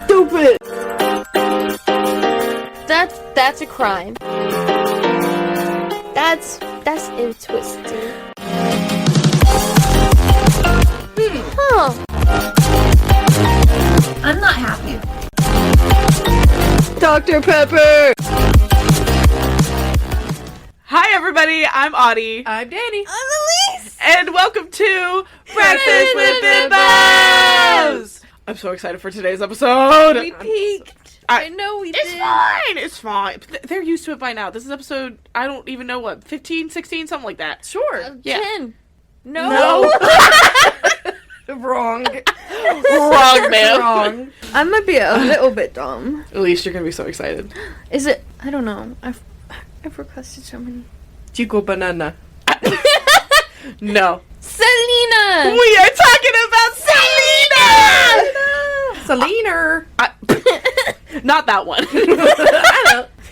Stupid! That's a crime. That's it twisted. Huh. I'm not happy. Dr. Pepper! Hi everybody, I'm Audie. I'm Danny. I'm Elise! And welcome to Breakfast with Bimbos! I'm so excited for today's episode. We peaked. I know we did. It's fine. They're used to it by now. This is episode, I don't even know what, 15, 16, something like that. Sure. Yeah. 10. No. Wrong. Wrong, man. Wrong. I might be a little bit dumb. At least you're going to be so excited. Is it? I don't know. I've requested so many. Chico Banana. No. Selena! We are talking about Selena! Selena! Not that one.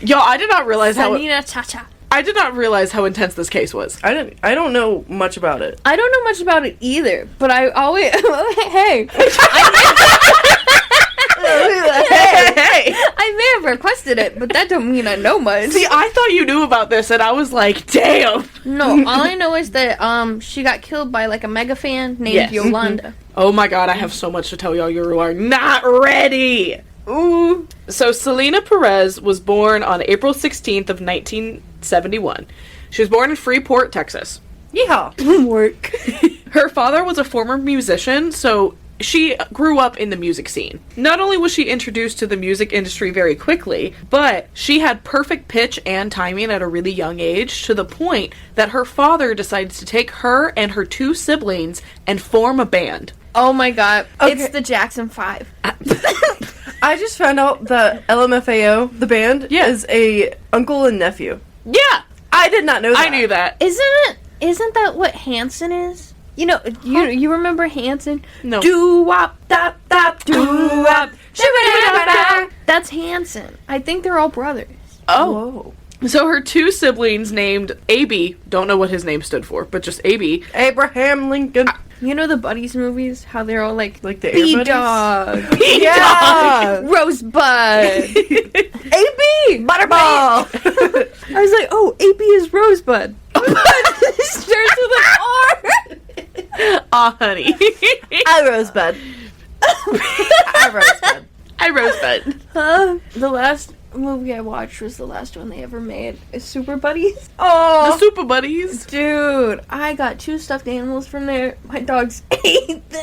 Y'all, I did not realize Selena Cha-Cha. I did not realize how intense this case was. I don't know much about it. I don't know much about it either, but I always... hey. Hey! I may have requested it, but that don't mean I know much. See, I thought you knew about this, and I was like, damn! No, all I know is that she got killed by like a mega fan named Yes. Yolanda. Oh my god, I have so much to tell y'all. You are not ready! Ooh. So, Selena Perez was born on April 16th of 1971. She was born in Freeport, Texas. Yeehaw. Work. Her father was a former musician, so she grew up in the music scene. Not only was she introduced to the music industry very quickly, but she had perfect pitch and timing at a really young age, to the point that her father decided to take her and her two siblings and form a band. Oh my god. Okay. It's the Jackson 5. I just found out that LMFAO, the band, is a uncle and nephew. Yeah! I did not know that. I knew that. Isn't that what Hanson is? You know, you remember Hanson? No. Doo-wop, dop, dop, doo-wop, shabba-dabba-da. That's Hanson. I think they're all brothers. Oh. Whoa. So her two siblings named AB, don't know what his name stood for, but just AB. Abraham Lincoln. You know the Buddies movies? How they're all like Like the Air B-Dog, Yeah. Rosebud, AB, Butterball. I was like, oh, AB is Rosebud. It starts with an R. Aw, honey. I Rosebud. I Rosebud. I Rosebud. The last movie I watched was the last one they ever made. Is Super Buddies. The Oh, Super Buddies. dude, I got 2 stuffed animals from there. My dogs ate them.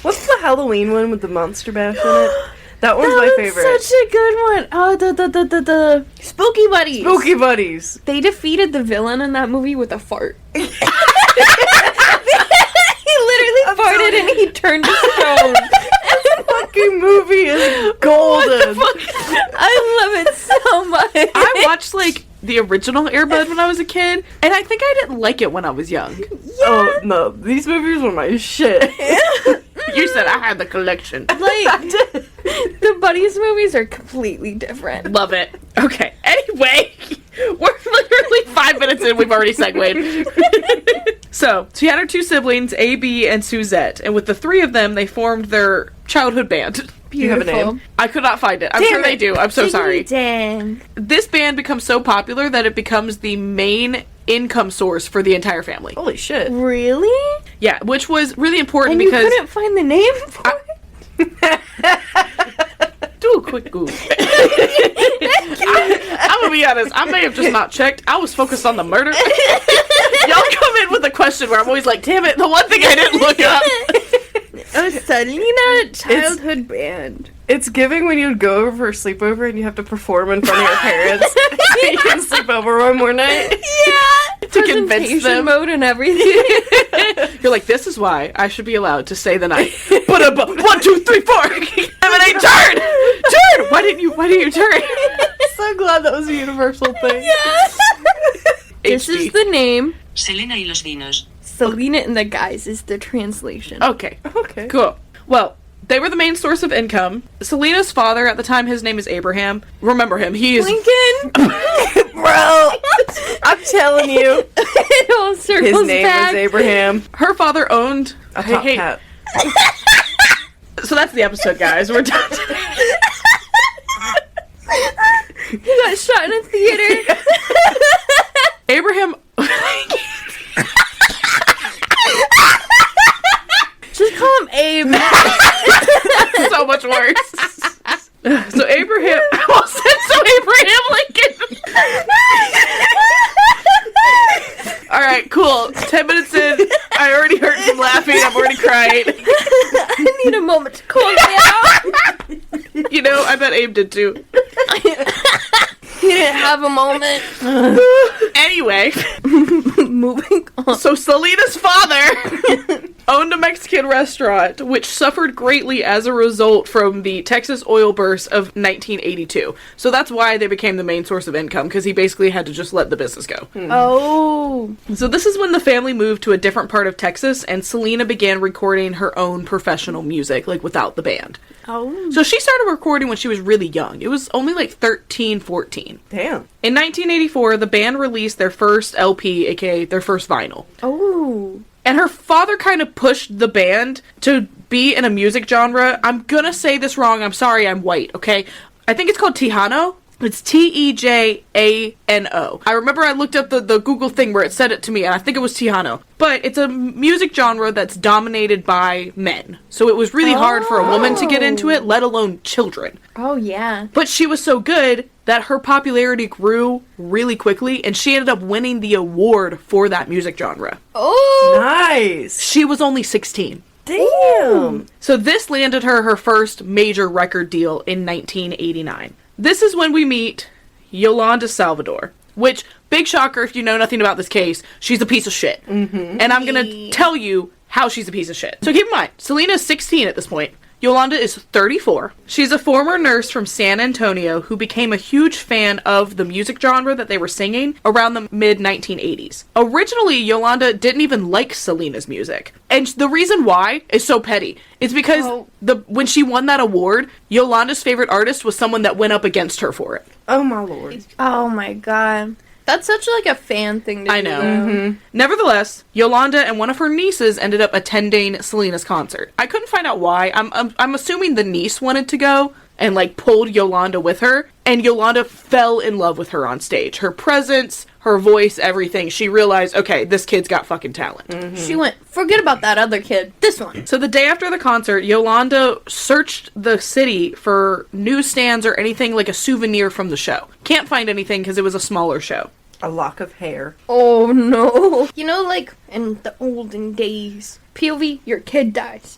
What's the Halloween one with the Monster Bash in it? That one's my favorite. Such a good one. Oh, the Spooky Buddies. Spooky Buddies. They defeated the villain in that movie with a fart. He literally farted and he turned to stone. This fucking movie is golden. I love it so much. I watched, like, the original Air Bud when I was a kid, and I think I didn't like it when I was young. Oh, no. These movies were my shit. You said I had the collection. Like, the Buddies movies are completely different. Love it. Okay. Anyway, we're literally 5 minutes in. We've already segued. So, she had her two siblings, AB and Suzette, and with the three of them, they formed their childhood band. Do you have a name? I could not find it. I'm Damn sure they it. do. I'm so sorry. Dang. This band becomes so popular that it becomes the main income source for the entire family. Holy shit. Really? Yeah, which was really important And because... you couldn't find the name for it? Do a quick Google. I'm gonna be honest, I may have just not checked. I was focused on the murder. Y'all come in with a question where I'm always like, damn it, the one thing I didn't look up. Oh, Selena childhood band. It's giving when you go over for a sleepover and you have to perform in front of your parents so you can sleep over one more night. Yeah. To convince Presentation them. mode and everything. You're like, this is why I should be allowed to say the night. But 1, 2, 3, 4. Emily, turn! Turn! Why didn't you turn? So glad that was a universal thing. Yeah. This HD. is the name. Selena y los vinos. Selena and the Guys is the translation. Okay. Okay. Cool. Well, they were the main source of income. Selena's father, at the time, his name is Abraham. Remember him. He is... Lincoln. Bro, I'm telling you. It all circles His name back. was Abraham. Her father owned... A top hat. So that's the episode, guys. We're done. You got shot in a theater. Abraham. Just call him Abe. So much worse. So Abraham. I almost said so Abraham Lincoln. All right, cool. 10 minutes in, I already heard some laughing. I'm already crying. I need a moment to calm down. You know, I bet Abe did too. He didn't have a moment. Anyway, Moving on. so Selena's father owned a Mexican restaurant, which suffered greatly as a result from the Texas oil burst of 1982. So that's why they became the main source of income, because he basically had to just let the business go. Oh. So this is when the family moved to a different part of Texas, and Selena began recording her own professional music, like without the band. Oh. So she started recording when she was really young. It was only like 13, 14. Damn. In 1984, the band released their first LP, aka their first vinyl. Oh. And her father kind of pushed the band to be in a music genre. I'm gonna say this wrong. I'm sorry, I'm white, okay? I think it's called Tejano. It's Tejano. I remember I looked up the Google thing where it said it to me, and I think it was Tejano. But it's a music genre that's dominated by men. So it was really hard for a woman to get into it, let alone children. Oh, yeah. But she was so good that her popularity grew really quickly, and she ended up winning the award for that music genre. Oh. Nice. She was only 16. Damn. So this landed her first major record deal in 1989. This is when we meet Yolanda Salvador, which, big shocker if you know nothing about this case, she's a piece of shit. Mm-hmm. And I'm gonna tell you how she's a piece of shit. So keep in mind, Selena's 16 at this point. Yolanda is 34. She's a former nurse from San Antonio who became a huge fan of the music genre that they were singing around the mid-1980s. Originally, Yolanda didn't even like Selena's music. And the reason why is so petty. It's because when she won that award, Yolanda's favorite artist was someone that went up against her for it. Oh my lord. Oh, my God. That's such like a fan thing to do. I know. Mm-hmm. Nevertheless, Yolanda and one of her nieces ended up attending Selena's concert. I couldn't find out why. I'm assuming the niece wanted to go and like pulled Yolanda with her, and Yolanda fell in love with her on stage. Her presence, her voice, everything. She realized, okay, this kid's got fucking talent. Mm-hmm. She went, forget about that other kid. This one. So the day after the concert, Yolanda searched the city for newsstands or anything like a souvenir from the show. Can't find anything because it was a smaller show. A lock of hair. Oh, no. You know, like, in the olden days, POV, your kid dies.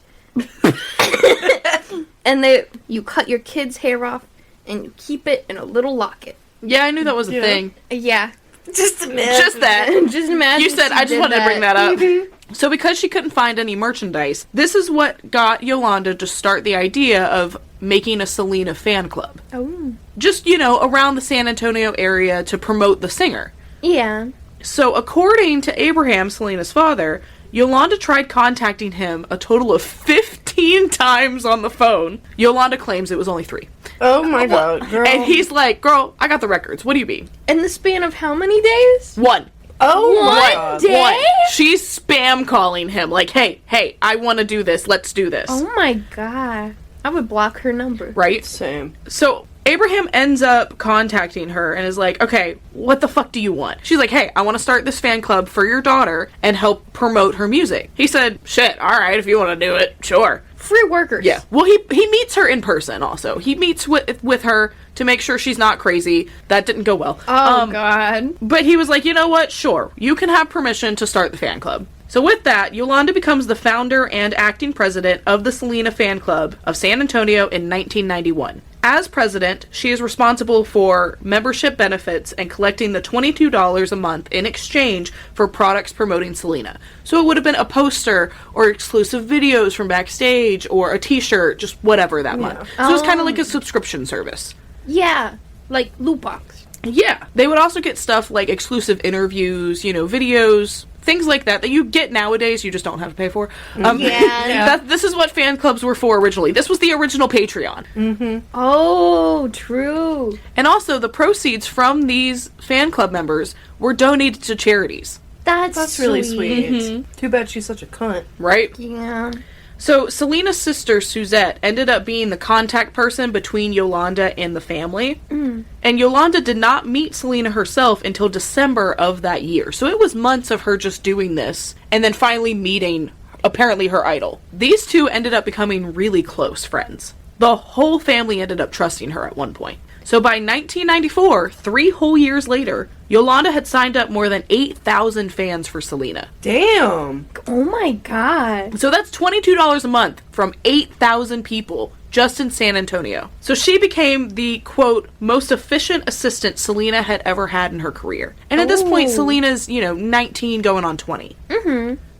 And you cut your kid's hair off, and you keep it in a little locket. Yeah, I knew that was a thing. Yeah. Just imagine. Just that. Just imagine. You said, I just wanted to bring that up. So because she couldn't find any merchandise, this is what got Yolanda to start the idea of making a Selena fan club. Oh. Just, around the San Antonio area to promote the singer. Yeah. So according to Abraham, Selena's father, Yolanda tried contacting him a total of 15 times on the phone. Yolanda claims it was only 3. Oh my god, girl. And he's like, girl, I got the records. What do you mean? In the span of how many days? 1. Oh my One god. day? 1. She's spam calling him like, hey, I want to do this. Let's do this. Oh my god. I would block her number. Right? Same. So Abraham ends up contacting her and is like, okay, what the fuck do you want? She's like, hey, I want to start this fan club for your daughter and help promote her music. He said, shit, alright, if you want to do it, sure. Free workers. Yeah. Well, he meets her in person also. He meets with her to make sure she's not crazy. That didn't go well. Oh, God. But he was like, you know what? Sure. You can have permission to start the fan club. So with that, Yolanda becomes the founder and acting president of the Selena Fan Club of San Antonio in 1991. As president, she is responsible for membership benefits and collecting the $22 a month in exchange for products promoting Selena. So it would have been a poster or exclusive videos from backstage or a t-shirt, just whatever that month. So it was kind of like a subscription service. Yeah. Like loot box. Yeah. They would also get stuff like exclusive interviews, videos, things like that you get nowadays, you just don't have to pay for. This is what fan clubs were for originally. This was the original Patreon. Mm-hmm. Oh, true. And also, the proceeds from these fan club members were donated to charities. That's really sweet. Mm-hmm. Too bad she's such a cunt. Right? Yeah. So Selena's sister, Suzette, ended up being the contact person between Yolanda and the family. And Yolanda did not meet Selena herself until December of that year. So it was months of her just doing this and then finally meeting, apparently, her idol. These two ended up becoming really close friends. The whole family ended up trusting her at one point. So by 1994, 3 whole years later, Yolanda had signed up more than 8,000 fans for Selena. Damn. Oh my god. So that's $22 a month from 8,000 people just in San Antonio. So she became the, quote, most efficient assistant Selena had ever had in her career. And at this point, Selena's, 19 going on 20.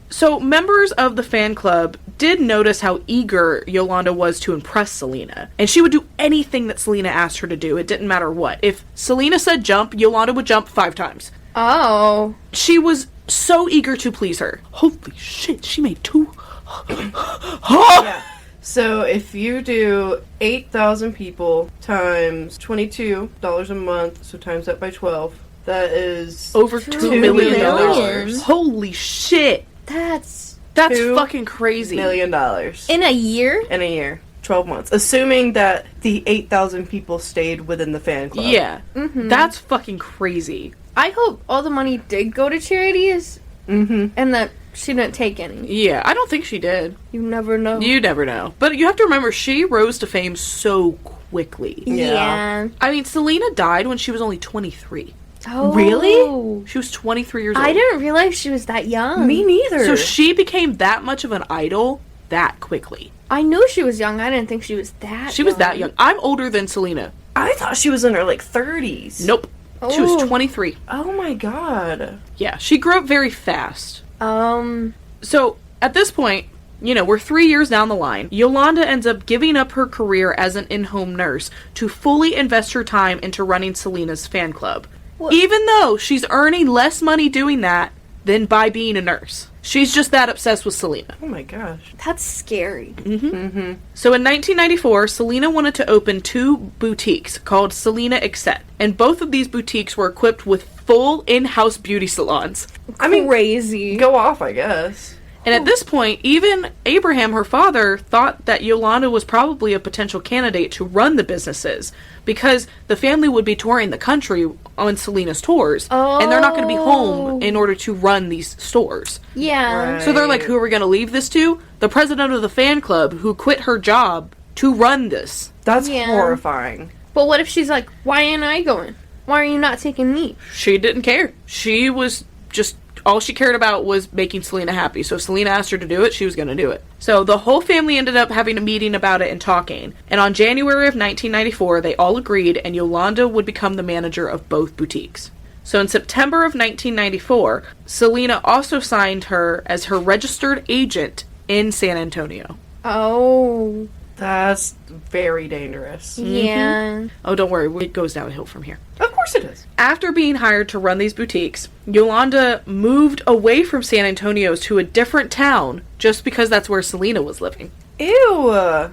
So members of the fan club did notice how eager Yolanda was to impress Selena. And she would do anything that Selena asked her to do. It didn't matter what. If Selena said jump, Yolanda would jump 5 times. Oh. She was so eager to please her. Holy shit, she made 2. Yeah. So if you do 8,000 people times $22 a month, so times that by 12, that is over $2 million. million. Holy shit. That's $2 fucking crazy. $2 million in a year? in a year. 12 months. Assuming that the 8,000 people stayed within the fan club. Yeah. That's fucking crazy. I hope all the money did go to charities and that she didn't take any. Yeah, I don't think she did. You never know. You never know. But you have to remember, she rose to fame so quickly. Yeah. I mean, Selena died when she was only 23. Oh. Really? She was 23 years old. I didn't realize she was that young. Me neither. So she became that much of an idol that quickly. I knew she was young. I didn't think she was that She was that young. I'm older than Selena. I thought she was in her, 30s. Nope. She was 23. Oh my god. Yeah, she grew up very fast. Um, So, at this point, we're 3 years down the line. Yolanda ends up giving up her career as an in-home nurse to fully invest her time into running Selena's fan club. What? Even though she's earning less money doing that than by being a nurse. She's just that obsessed with Selena. Oh my gosh. that's scary. So in 1994, Selena wanted to open 2 boutiques called Selena Exet. And both of these boutiques were equipped with full in-house beauty salons. I mean, Crazy. go off, I guess. And at this point, even Abraham, her father, thought that Yolanda was probably a potential candidate to run the businesses because the family would be touring the country on Selena's tours, and they're not going to be home in order to run these stores. Yeah. Right. So they're like, who are we going to leave this to? The president of the fan club who quit her job to run this. That's Yeah. horrifying. But what if she's like, why ain't I going? Why are you not taking me? She didn't care. She was just... all she cared about was making Selena happy. So if Selena asked her to do it, she was going to do it. So the whole family ended up having a meeting about it and talking. And on January of 1994, they all agreed and Yolanda would become the manager of both boutiques. So in September of 1994, Selena also signed her as her registered agent in San Antonio. Oh. That's very dangerous. Yeah. Oh, don't worry. It goes downhill from here. Of course it is. After being hired to run these boutiques, Yolanda moved away from San Antonio to a different town just because that's where Selena was living. Ew.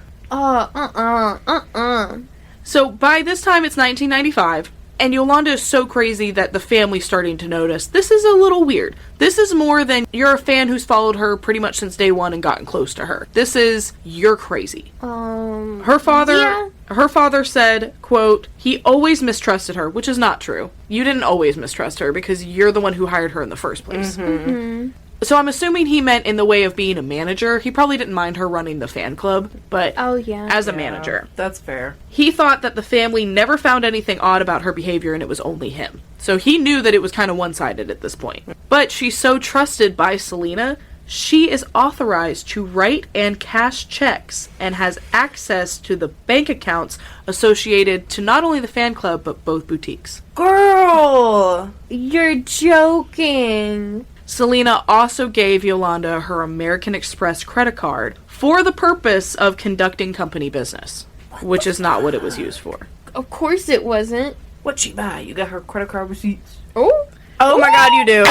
So by this time it's 1995, and Yolanda is so crazy that the family's starting to notice this is a little weird. This is more than you're a fan who's followed her pretty much since day one and gotten close to her. This is you're crazy. Her father said, quote, he always mistrusted her, which is not true. You didn't always mistrust her because you're the one who hired her in the first place. So I'm assuming he meant in the way of being a manager. He probably didn't mind her running the fan club, but as a manager. That's fair. He thought that the family never found anything odd about her behavior and it was only him. So he knew that it was kind of one-sided at this point. But she's so trusted by Selena, she is authorized to write and cash checks and has access to the bank accounts associated to not only the fan club but both boutiques. Girl! You're joking. Selena also gave Yolanda her American Express credit card for the purpose of conducting company business, which is not what it was used for. Of course it wasn't. What'd she buy? You got her credit card receipts? Oh. Oh my god, you do.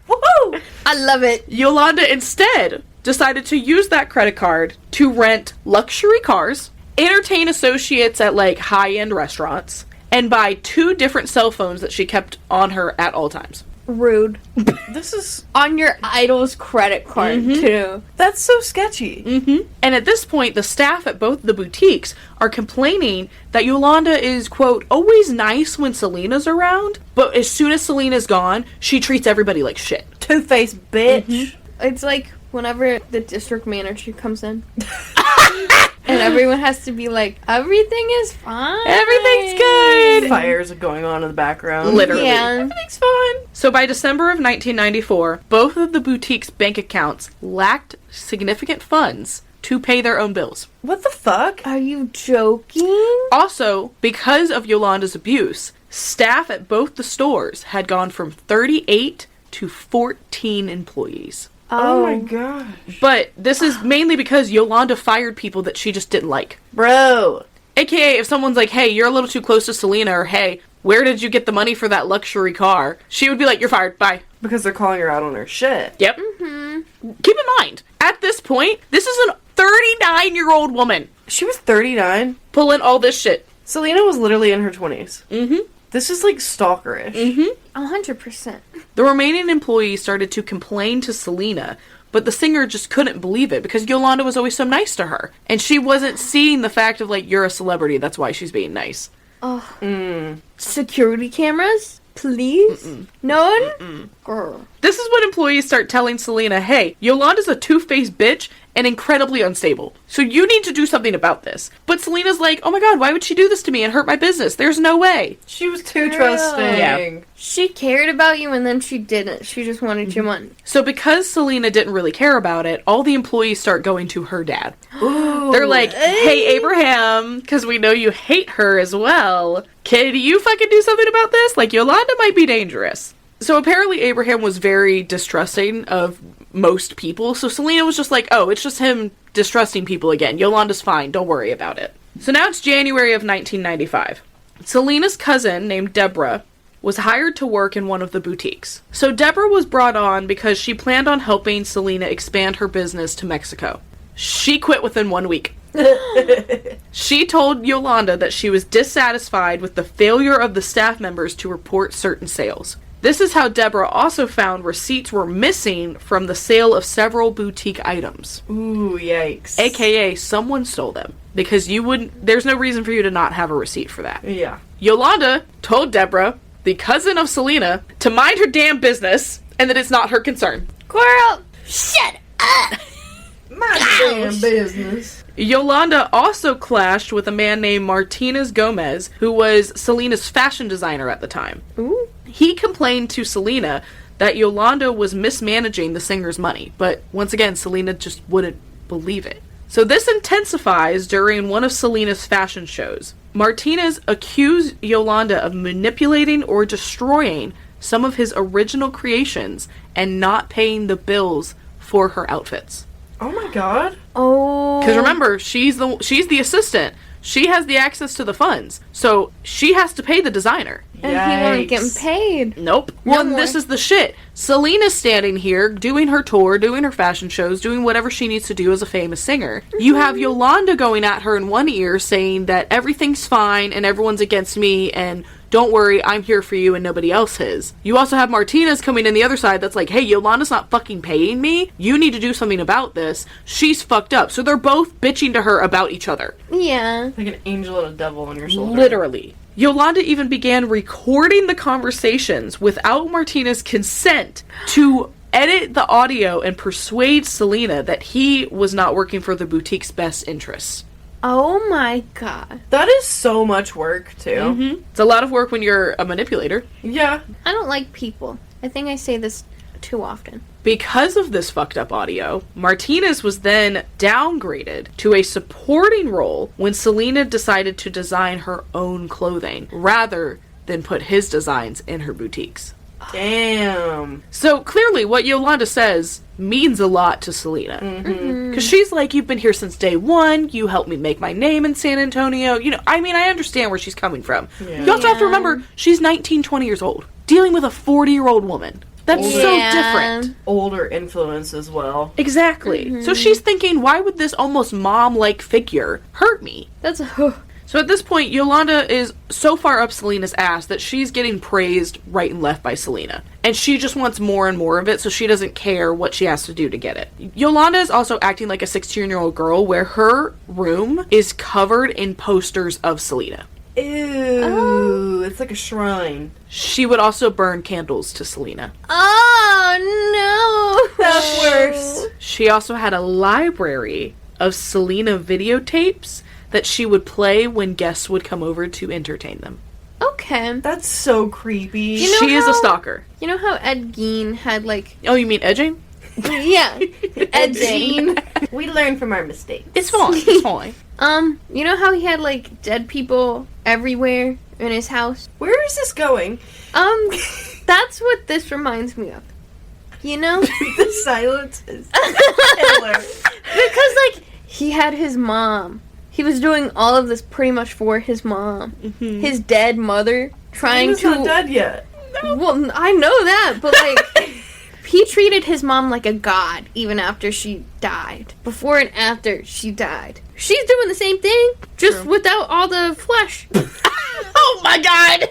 Woohoo! I love it. Yolanda instead decided to use that credit card to rent luxury cars, entertain associates at high-end restaurants, and buy 2 different cell phones that she kept on her at all times. Rude. This is... On your idol's credit card, too. That's so sketchy. Mm-hmm. And at this point, the staff at both the boutiques are complaining that Yolanda is, quote, always nice when Selena's around, but as soon as Selena's gone, she treats everybody like shit. Two-faced bitch. It's like whenever the district manager comes in. And everyone has to be like, everything is fine. Everything's good. Fires are going on in the background. Literally. Yeah. Everything's fine. So by December of 1994, both of the boutiques' bank accounts lacked significant funds to pay their own bills. What the fuck? Are you joking? Also, because of Yolanda's abuse, staff at both the stores had gone from 38 to 14 employees. Oh my gosh. But this is mainly because Yolanda fired people that she just didn't like. Bro. AKA, if someone's like, hey, you're a little too close to Selena, or hey, where did you get the money for that luxury car? She would be like, you're fired, bye. Because they're calling her out on her shit. Yep. Mm-hmm. Keep in mind, at this point, this is a 39-year-old woman She was 39. pulling all this shit. Selena was literally in her 20s. Mm-hmm. This is like stalkerish. Mm-hmm. 100%. The remaining employees started to complain to Selena, but the singer just couldn't believe it because Yolanda was always so nice to her. And she wasn't seeing the fact of, like, you're a celebrity, that's why she's being nice. Oh. Security cameras? Please? None? Girl. This is when employees start telling Selena, hey, Yolanda's a two-faced bitch and incredibly unstable. So you need to do something about this. But Selena's like, oh my god, why would she do this to me and hurt my business? There's no way. She was too trusting. Yeah. She cared about you and then she didn't. She just wanted your money. So because Selena didn't really care about it, all the employees start going to her dad. Ooh. They're like, hey, Abraham, because we know you hate her as well. Can you fucking do something about this? Like, Yolanda might be dangerous. So apparently Abraham was very distrusting of most people. So Selena was just like, oh, it's just him distrusting people again. Yolanda's fine. Don't worry about it. So now it's January of 1995. Selena's cousin, named Deborah, was hired to work in one of the boutiques. So Deborah was brought on because she planned on helping Selena expand her business to Mexico. She quit within 1 week. She told Yolanda that she was dissatisfied with the failure of the staff members to report certain sales. This is how Deborah also found receipts were missing from the sale of several boutique items. Ooh, yikes. AKA, someone stole them. Because there's no reason for you to not have a receipt for that. Yeah. Yolanda told Deborah, the cousin of Selena, to mind her damn business and that it's not her concern. Girl, shut up! My damn business. Yolanda also clashed with a man named Martinez Gomez, who was Selena's fashion designer at the time. Ooh. He complained to Selena that Yolanda was mismanaging the singer's money, but once again, Selena just wouldn't believe it. So this intensifies during one of Selena's fashion shows. Martinez accused Yolanda of manipulating or destroying some of his original creations and not paying the bills for her outfits. Oh my god. Oh. Because remember, she's the assistant. She has the access to the funds. So she has to pay the designer. And he wasn't getting paid. Nope. Well, this is the shit. Selena's standing here, doing her tour, doing her fashion shows, doing whatever she needs to do as a famous singer. You have Yolanda going at her in one ear saying that everything's fine and everyone's against me and don't worry, I'm here for you and nobody else is. You also have Martinez coming in the other side that's like, hey, Yolanda's not fucking paying me. You need to do something about this. She's fucked up. So they're both bitching to her about each other. Yeah. Like an angel and a devil on your shoulder. Literally. Yolanda even began recording the conversations without Martinez's consent to edit the audio and persuade Selena that he was not working for the boutique's best interests. Oh my god. That is so much work, too. Mm-hmm. It's a lot of work when you're a manipulator. Yeah. I don't like people. I think I say this too often. Because of this fucked up audio, Martinez was then downgraded to a supporting role when Selena decided to design her own clothing rather than put his designs in her boutiques. Damn. So clearly what Yolanda says means a lot to Selena. Because she's like, you've been here since day one, you helped me make my name in San Antonio. You know, I mean, I understand where she's coming from. Yeah. You also have to remember, she's 19, 20 years old, dealing with a 40-year-old woman. That's so different. Older influence as well. Exactly. So she's thinking, why would this almost mom-like figure hurt me? That's So at this point, Yolanda is so far up Selena's ass that she's getting praised right and left by Selena. And she just wants more and more of it, so she doesn't care what she has to do to get it. Yolanda is also acting like a 16-year-old girl where her room is covered in posters of Selena. Ew, it's like a shrine. She would also burn candles to Selena. Oh, no. That's worse. She also had a library of Selena videotapes that she would play when guests would come over to entertain them. Okay. That's so creepy. You know She is a how- stalker. You know how Ed Gein had, like... Oh, you mean edging? Yeah. Edging. We learn from our mistakes. It's fine. It's fine. You know how he had, like, dead people everywhere in his house? Where is this going? That's what this reminds me of. You know? The silence is killer. Because, like, he had his mom. He was doing all of this pretty much for his mom. Mm-hmm. His dead mother trying He's to... not dead yet. Well, I know that, but, like... He treated his mom like a god, even after she died. Before and after she died. She's doing the same thing, just True. without all the flesh. Oh my god!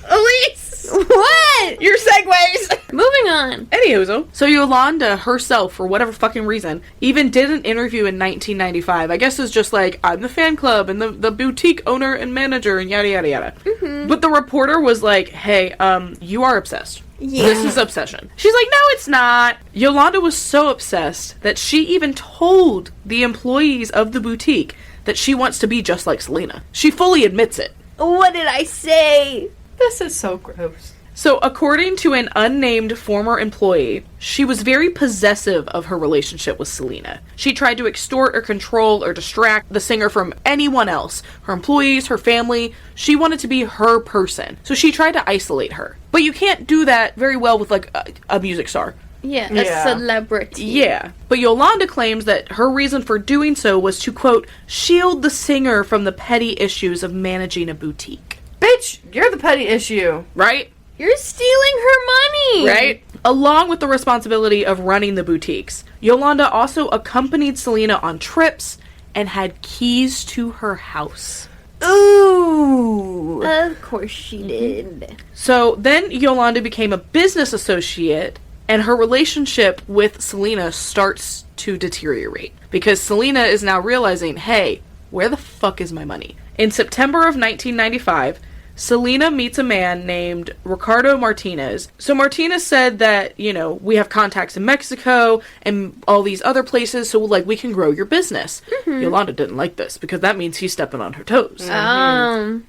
Elise! What? Your segues! Moving on. Anywho, so Yolanda herself, for whatever fucking reason, even did an interview in 1995. I guess it's just like, I'm the fan club and the boutique owner and manager and yada yada yada. Mm-hmm. But the reporter was like, hey, you are obsessed. Yeah. This is obsession. She's like, no, it's not. Yolanda was so obsessed that she even told the employees of the boutique that she wants to be just like Selena. She fully admits it. What did I say? This is so gross. So, according to an unnamed former employee, she was very possessive of her relationship with Selena. She tried to extort or control or distract the singer from anyone else. Her employees, her family. She wanted to be her person. So she tried to isolate her. But you can't do that very well with, like, a music star. Yeah, Yeah. a celebrity. Yeah. But Yolanda claims that her reason for doing so was to, quote, shield the singer from the petty issues of managing a boutique. Bitch, you're the petty issue. Right? You're stealing her money! Right? Along with the responsibility of running the boutiques, Yolanda also accompanied Selena on trips and had keys to her house. Ooh. Of course she did. So then Yolanda became a business associate, and her relationship with Selena starts to deteriorate. Because Selena is now realizing, hey, where the fuck is my money? In September of 1995, Selena meets a man named Ricardo Martinez. So Martinez said that, you know, we have contacts in Mexico and all these other places, so, like, we can grow your business. Yolanda didn't like this, because that means he's stepping on her toes.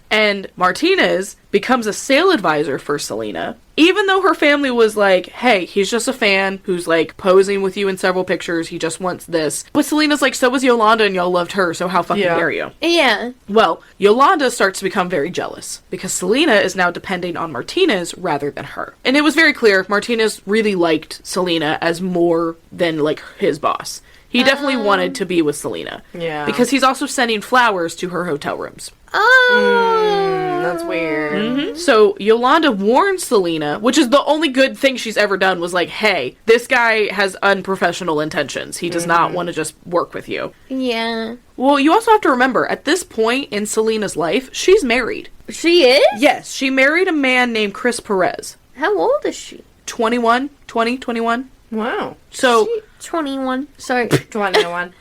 And Martinez becomes a sale advisor for Selena, even though her family was like, hey, he's just a fan who's, like, posing with you in several pictures, he just wants this. But Selena's like, so was Yolanda and y'all loved her, so how fucking dare you? Yeah. Well, Yolanda starts to become very jealous, because Selena is now depending on Martinez rather than her. And it was very clear, Martinez really liked Selena as more than, like, his boss. He definitely wanted to be with Selena. Yeah. Because he's also sending flowers to her hotel rooms. That's weird. So Yolanda warns Selena, which is the only good thing she's ever done, was like, hey, this guy has unprofessional intentions. He does not want to just work with you. Yeah. Well, you also have to remember, at this point in Selena's life, she's married. She is? Yes, she married a man named Chris Perez. How old is she? 21? 20? 21? Wow. So... 21. Sorry. 21.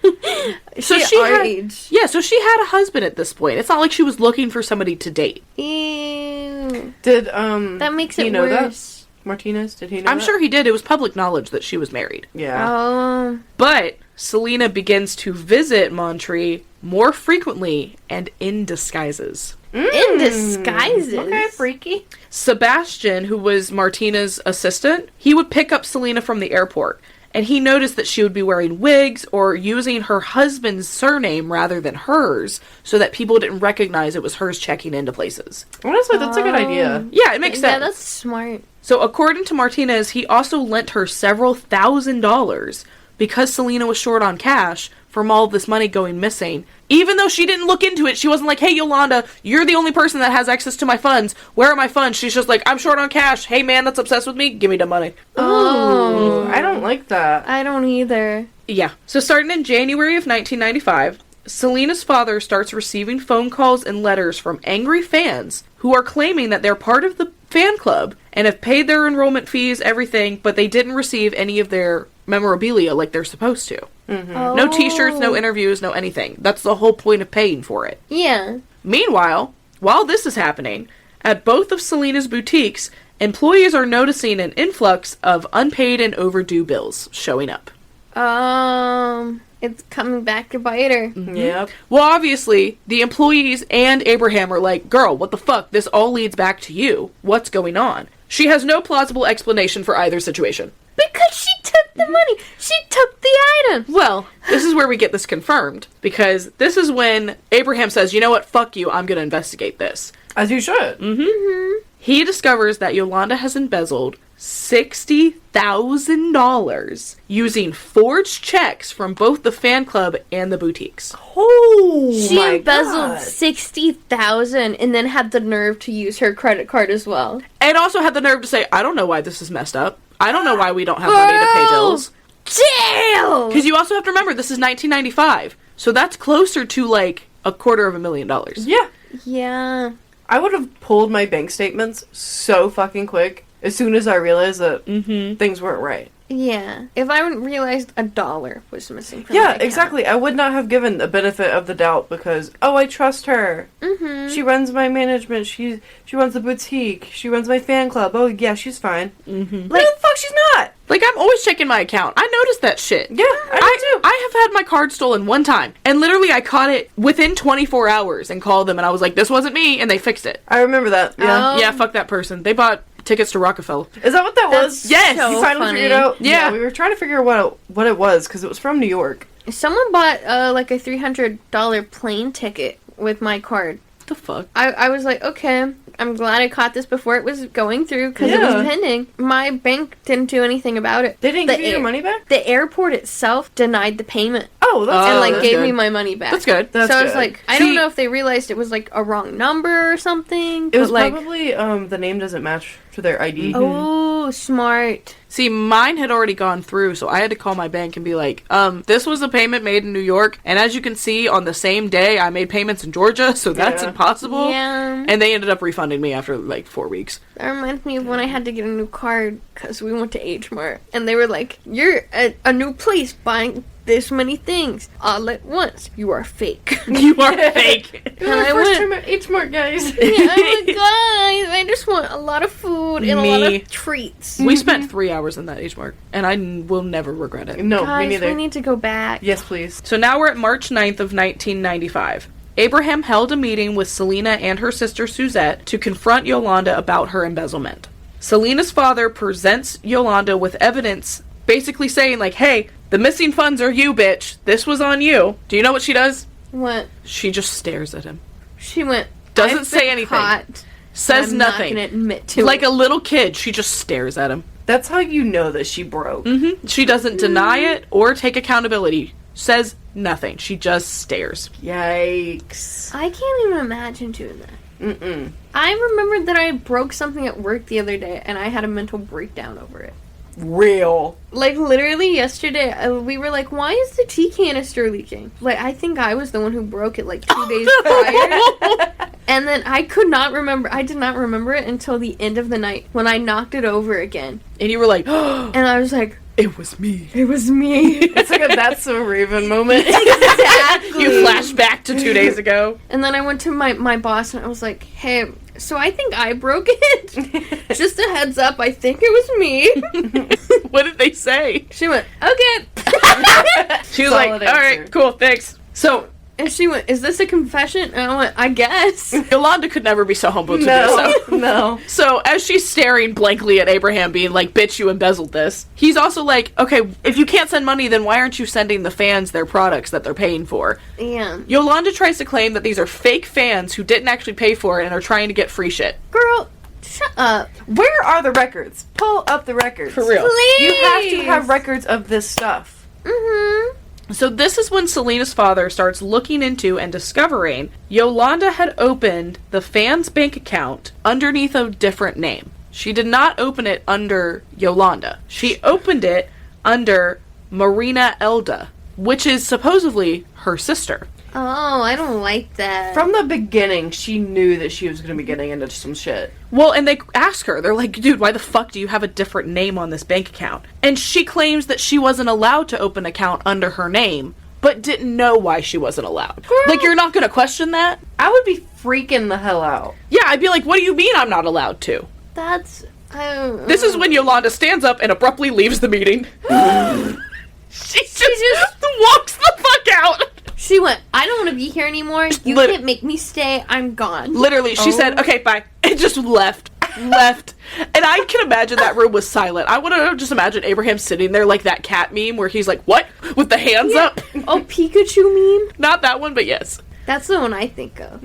So she our had, age. yeah, so she had a husband at this point. It's not like she was looking for somebody to date. Ew. Did, That makes it you know worse. that? Martinez, did he know I'm that? sure he did. It was public knowledge that she was married. Yeah. Oh. But Selena begins to visit Montree more frequently and in disguises. In disguises. Okay, freaky. Sebastian, who was Martina's assistant, he would pick up Selena from the airport. And he noticed that she would be wearing wigs or using her husband's surname rather than hers, so that people didn't recognize it was hers checking into places. Honestly, that's a good idea. Yeah, it makes sense. Yeah, that's smart. So according to Martinez, he also lent her several $1,000s because Selena was short on cash from all of this money going missing. Even though she didn't look into it, she wasn't like, hey, Yolanda, you're the only person that has access to my funds. Where are my funds? She's just like, I'm short on cash. Hey, man, that's obsessed with me. Give me the money. Oh, I don't like that. I don't either. Yeah. So starting in January of 1995, Selena's father starts receiving phone calls and letters from angry fans who are claiming that they're part of the fan club and have paid their enrollment fees, everything, but they didn't receive any of their memorabilia like they're supposed to. No t-shirts, no interviews, no anything. That's the whole point of paying for it. Yeah. Meanwhile, while this is happening, at both of Selena's boutiques, employees are noticing an influx of unpaid and overdue bills showing up. It's coming back to bite her. Yep. Well, obviously, the employees and Abraham are like, girl, what the fuck? This all leads back to you. What's going on? She has no plausible explanation for either situation. Because she took the money. She took the item. Well, this is where we get this confirmed, because this is when Abraham says, you know what, fuck you, I'm going to investigate this. As you should. He discovers that Yolanda has embezzled $60,000 using forged checks from both the fan club and the boutiques. Oh, She my embezzled God. $60,000 and then had the nerve to use her credit card as well. And also had the nerve to say, I don't know why this is messed up. I don't know why we don't have money to pay bills. Damn! Because you also have to remember, this is 1995. So that's closer to, like, $250,000. Yeah. Yeah. I would have pulled my bank statements so fucking quick as soon as I realized that things weren't right. Yeah. If I hadn't realized $1 was missing from my Yeah, account. exactly. I would not have given the benefit of the doubt because, oh, I trust her. She runs my management. She runs the boutique. She runs my fan club. Oh, yeah, she's fine. Like, no, the fuck, she's not. Like, I'm always checking my account. I noticed that shit. Yeah, I do too. I have had my card stolen one time. And literally, I caught it within 24 hours and called them. And I was like, this wasn't me. And they fixed it. I remember that. Yeah. Oh. Yeah, fuck that person. They bought tickets to Rockefeller. Is that what that That's was? Yes. so You finally funny. figured it out? Yeah. We were trying to figure out what it was because it was from New York. Someone bought like a $300 plane ticket with my card. What the fuck? I was like, okay, I'm glad I caught this before it was going through because it Yeah. was pending. My bank didn't do anything about it. They didn't The give you your air- money back? The airport itself denied the payment Oh, that's and like that's gave good. me my money back. That's good. That's so I was good. like, I See- don't know if they realized it was like a wrong number or something. It was but, like, probably the name doesn't match to their ID. oh, smart. See, mine had already gone through, so I had to call my bank and be like, this was a payment made in New York, and as you can see, on the same day, I made payments in Georgia, so that's Yeah. impossible. Yeah. And they ended up refunding me after, like, 4 weeks. That reminds me of when I had to get a new card because we went to H Mart and they were like, "You're at a new place buying this many things all at once. You are fake." You are fake. It was And my I first went- time at H Mart, guys. Yeah, I'm like, guys, I just want a lot of food and a lot Me. of treats. We spent 3 hours in that H Mart, and I will never regret it. No, me Guys, neither. we need to go back. Yes, please. So now we're at March 9th of 1995. Abraham held a meeting with Selena and her sister Suzette to confront Yolanda about her embezzlement. Selena's father presents Yolanda with evidence, basically saying like, hey, the missing funds are you, bitch. This was on you. Do you know what she does? What? She just stares at him. She went. Doesn't "I've say been anything. caught, Says I'm nothing. Not gonna admit to Like it." a little kid, she just stares at him. That's how you know that she broke. She doesn't deny it or take accountability. Says nothing. She just stares. Yikes. I can't even imagine doing that. Mm-mm. I remembered that I broke something at work the other day and I had a mental breakdown over it. Real. Like, literally yesterday, we were like, why is the tea canister leaking? Like, I think I was the one who broke it, like, 2 days prior. And then I could not remember, I did not remember it until the end of the night when I knocked it over again. And you were like, And I was like, it was me. it was me. It's like a That's So Raven moment. Exactly. You flash back to 2 days ago. And then I went to my boss and I was like, hey, so I think I broke it. Just a heads up, I think it was me. What did they say? She went, okay. She was like, all Solid answer. right, cool, thanks. So, And she went, is this a confession? And I went, I guess. Yolanda could never be so humble to do No. so. No. So, as she's staring blankly at Abraham, being like, bitch, you embezzled this, he's also like, okay, if you can't send money, then why aren't you sending the fans their products that they're paying for? Yeah. Yolanda tries to claim that these are fake fans who didn't actually pay for it and are trying to get free shit. Girl, shut up. Where are the records? Pull up the records. For real. Please. You have to have records of this stuff. Mm-hmm. So this is when Selena's father starts looking into and discovering Yolanda had opened the fan's bank account underneath a different name. She did not open it under Yolanda. She opened it under Marina Elda. which is supposedly her sister. Oh, I don't like that. From the beginning, she knew that she was going to be getting into some shit. Well, and they ask her, they're like, dude, why the fuck do you have a different name on this bank account? And she claims that she wasn't allowed to open an account under her name, but didn't know why she wasn't allowed. Girl. Like, you're not gonna question that? I would be freaking the hell out. Yeah, I'd be like, what do you mean I'm not allowed to? That's... This is when Yolanda stands up and abruptly leaves the meeting. she just walks the fuck out. She went, I don't want to be here anymore. You can't make me stay. I'm gone. Literally, she said, okay, bye. And just left. And I can imagine that room was silent. I want to just imagine Abraham sitting there like that cat meme where he's like, what? With the hands up? Oh, Pikachu meme? Not that one, but yes. That's the one I think of.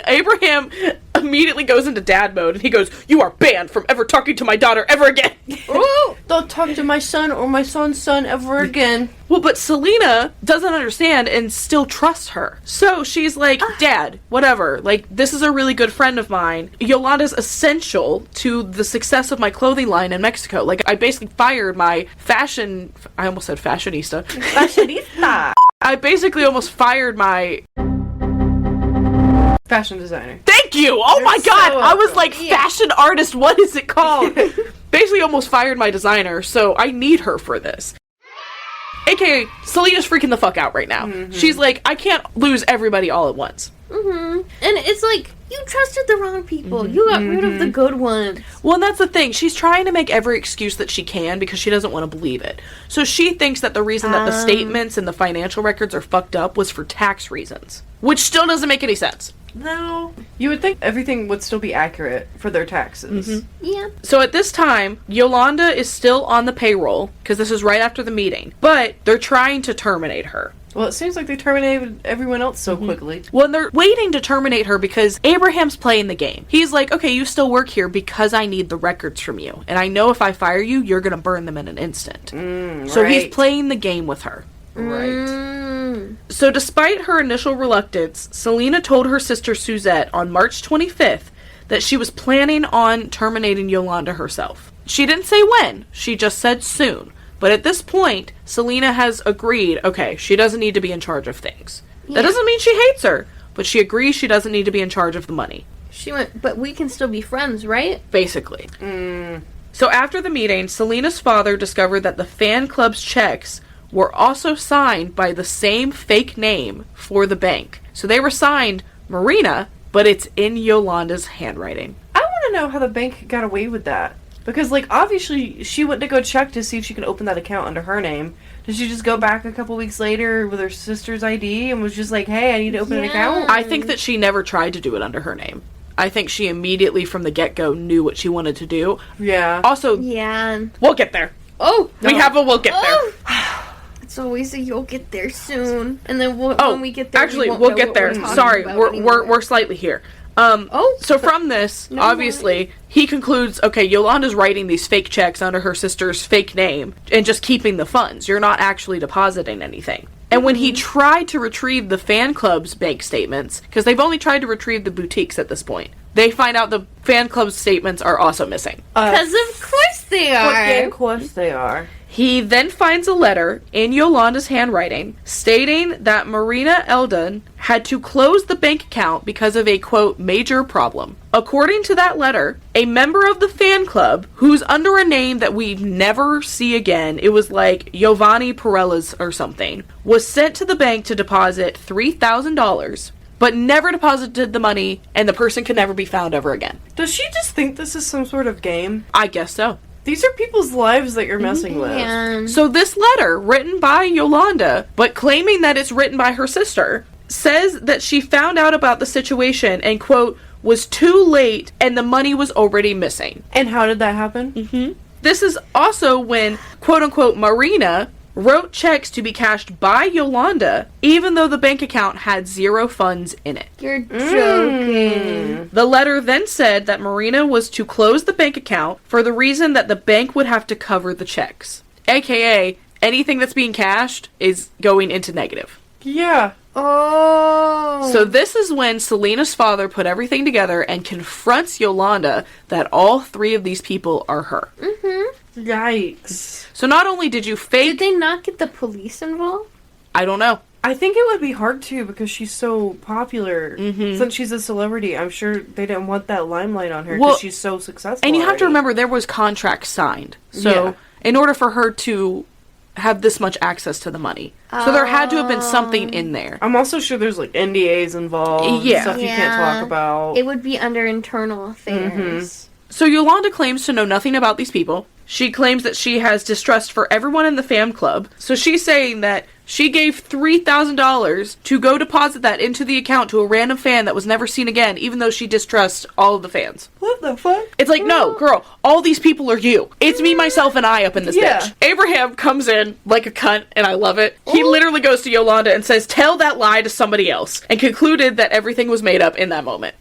Abraham immediately goes into dad mode and he goes, you are banned from ever talking to my daughter ever again. Ooh, don't talk to my son or my son's son ever again. Well, but Selena doesn't understand and still trusts her. So she's like, Dad, whatever. Like, this is a really good friend of mine. Yolanda's essential to the success of my clothing line in Mexico. Like, I basically fired my I almost said fashionista. Fashionista. I basically almost fired my... Fashion designer. Thank you! Oh my god! so I was welcome. like, fashion artist, what is it called? Basically almost fired my designer, so I need her for this. AKA, Selena's freaking the fuck out right now. Mm-hmm. She's like, I can't lose everybody all at once. Mm-hmm. And it's like, you trusted the wrong people. Mm-hmm. You got rid of the good ones. Well, and that's the thing. She's trying to make every excuse that she can because she doesn't want to believe it. So she thinks that the reason that the statements and the financial records are fucked up was for tax reasons. Which still doesn't make any sense. No. You would think everything would still be accurate for their taxes. Mm-hmm. Yeah. So at this time, Yolanda is still on the payroll, because this is right after the meeting, but they're trying to terminate her. Well, it seems like they terminated everyone else so quickly. Well, and they're waiting to terminate her because Abraham's playing the game. He's like, okay, you still work here because I need the records from you. And I know if I fire you, you're going to burn them in an instant. So he's playing the game with her. Right. So despite her initial reluctance, Selena told her sister Suzette on March 25th that she was planning on terminating Yolanda herself. She didn't say when, she just said soon. But at this point, Selena has agreed, okay, she doesn't need to be in charge of things. Yeah. That doesn't mean she hates her, but she agrees she doesn't need to be in charge of the money. She went, but we can still be friends, right? Basically. So after the meeting, Selena's father discovered that the fan club's checks were also signed by the same fake name for the bank. So they were signed Marina, but it's in Yolanda's handwriting. I want to know how the bank got away with that. Because, like, obviously, she went to go check to see if she could open that account under her name. Did she just go back a couple weeks later with her sister's ID and was just like, hey, I need to open an account? I think that she never tried to do it under her name. I think she immediately from the get-go knew what she wanted to do. Yeah. Also, we'll get there. Oh! We have a we'll get there. It's always a you'll get there soon. And then when we get there, actually, we'll get there. Sorry, we're slightly here. So from this, obviously, he concludes, okay, Yolanda's writing these fake checks under her sister's fake name and just keeping the funds. You're not actually depositing anything. And when he tried to retrieve the fan club's bank statements, because they've only tried to retrieve the boutiques at this point, they find out the fan club's statements are also missing. Because of course they are. Of course they are. He then finds a letter in Yolanda's handwriting stating that Marina Eldon had to close the bank account because of a, quote, major problem. According to that letter, a member of the fan club, who's under a name that we never see again, it was like Giovanni Perella's or something, was sent to the bank to deposit $3,000, but never deposited the money, and the person can never be found ever again. Does she just think this is some sort of game? I guess so. These are people's lives that you're messing with. So this letter, written by Yolanda, but claiming that it's written by her sister, says that she found out about the situation and, quote, was too late and the money was already missing. And how did that happen? This is also when, quote unquote, Marina wrote checks to be cashed by Yolanda, even though the bank account had zero funds in it. You're joking. The letter then said that Marina was to close the bank account for the reason that the bank would have to cover the checks. AKA, anything that's being cashed is going into negative. Yeah. Oh. So this is when Selena's father put everything together and confronts Yolanda that all three of these people are her. Yikes. So not only did you fake... Did they not get the police involved? I don't know. I think it would be hard too because she's so popular. Since she's a celebrity, I'm sure they didn't want that limelight on her because she's so successful. And you have already. to remember there was contracts signed. So in order for her to have this much access to the money. So there had to have been something in there. I'm also sure there's like NDAs involved. Stuff you can't talk about. It would be under internal affairs. So Yolanda claims to know nothing about these people. She claims that she has distrust for everyone in the fan club. So she's saying that she gave $3,000 to go deposit that into the account to a random fan that was never seen again, even though she distrusts all of the fans. What the fuck? It's like, no, girl, all these people are you. It's me, myself, and I up in this bitch. Abraham comes in like a cunt, and I love it. He literally goes to Yolanda and says, tell that lie to somebody else, and concluded that everything was made up in that moment.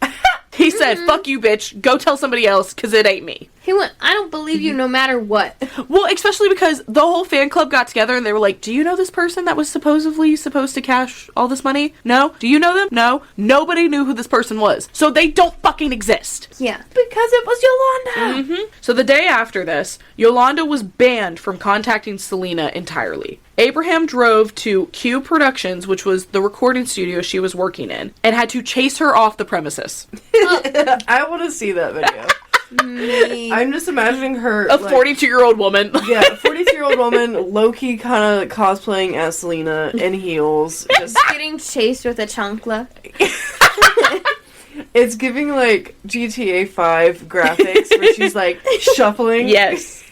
He said, fuck you, bitch, go tell somebody else, because it ain't me. He went, I don't believe you no matter what. Well, especially because the whole fan club got together and they were like, do you know this person that was supposedly supposed to cash all this money? No? Do you know them? No? Nobody knew who this person was. So they don't fucking exist. Yeah. Because it was Yolanda. So the day after this, Yolanda was banned from contacting Selena entirely. Abraham drove to Q Productions, which was the recording studio she was working in, and had to chase her off the premises. I want to see that video. I'm just imagining her A 42-year-old woman. Yeah, a 42-year-old woman, low-key kind of cosplaying as Selena in heels. Just getting chased with a chancla. It's giving like GTA 5 graphics where she's like shuffling. Yes.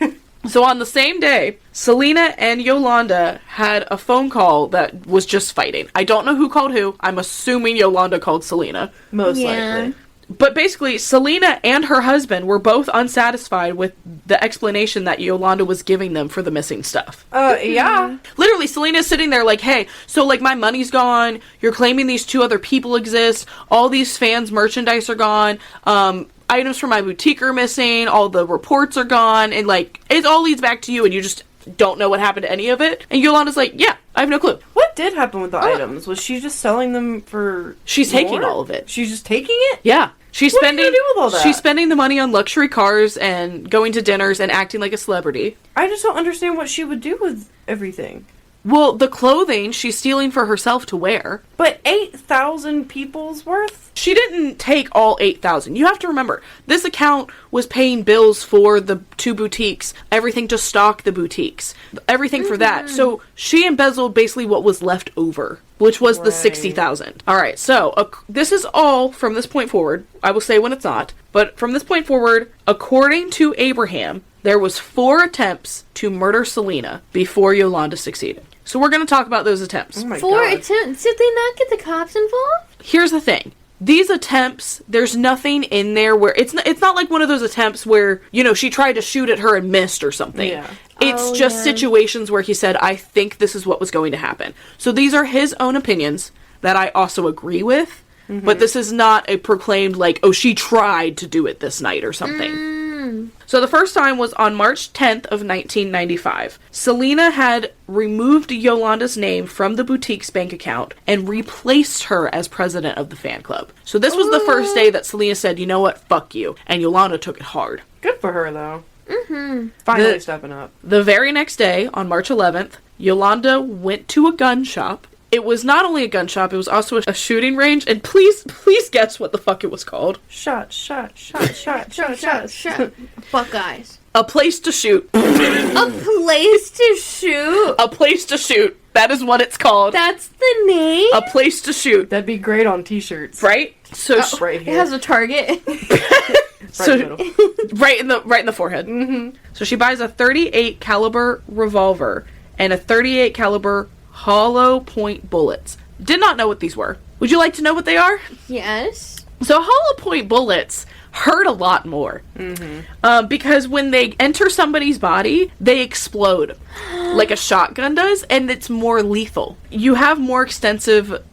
So on the same day, Selena and Yolanda had a phone call that was just fighting. I don't know who called who. I'm assuming Yolanda called Selena. Most likely. But basically, Selena and her husband were both unsatisfied with the explanation that Yolanda was giving them for the missing stuff. Yeah. Literally, Selena's sitting there like, hey, so like my money's gone, you're claiming these two other people exist, all these fans' merchandise are gone, items from my boutique are missing, all the reports are gone, and like, it all leads back to you and you just don't know what happened to any of it. And Yolanda's like, yeah, I have no clue. What did happen with the items? Was she just selling them for She's taking all of it. She's just taking it? Yeah. She's What are you gonna do with all that? She's spending the money on luxury cars and going to dinners and acting like a celebrity. I just don't understand what she would do with everything. Well, the clothing she's stealing for herself to wear. But 8,000 people's worth? She didn't take all 8,000. You have to remember, this account was paying bills for the two boutiques, everything to stock the boutiques, everything for that. So she embezzled basically what was left over, which was the 60,000. All right, so this is all from this point forward. I will say when it's not. But from this point forward, according to Abraham, there was 4 attempts to murder Selena before Yolanda succeeded. So we're going to talk about those attempts. Oh my 4 God. attempts? Did they not get the cops involved? Here's the thing. These attempts, there's nothing in there where... It's not like one of those attempts where, you know, she tried to shoot at her and missed or something. Yeah. It's just situations where he said, I think this is what was going to happen. So these are his own opinions that I also agree with. But this is not a proclaimed, like, oh, she tried to do it this night or something. So the first time was on March 10th of 1995. Selena had removed Yolanda's name from the boutique's bank account and replaced her as president of the fan club. So this was the first day that Selena said, you know what, fuck you. And Yolanda took it hard. Good for her, though. Finally stepping up. The very next day, on March 11th, Yolanda went to a gun shop. It was not only a gun shop, it was also a shooting range, and please guess what the fuck it was called. Shot. Buckeyes. A place to shoot. A place to shoot? A place to shoot. That is what it's called. That's the name? A place to shoot. That'd be great on t-shirts. Right? So Right It here. has a target. right in the forehead. So she buys a .38 caliber revolver and a .38 caliber hollow point bullets. Did not know what these were. Would you like to know what they are? Yes. So hollow point bullets hurt a lot more. Because when they enter somebody's body, they explode like a shotgun does, and it's more lethal. You have more extensive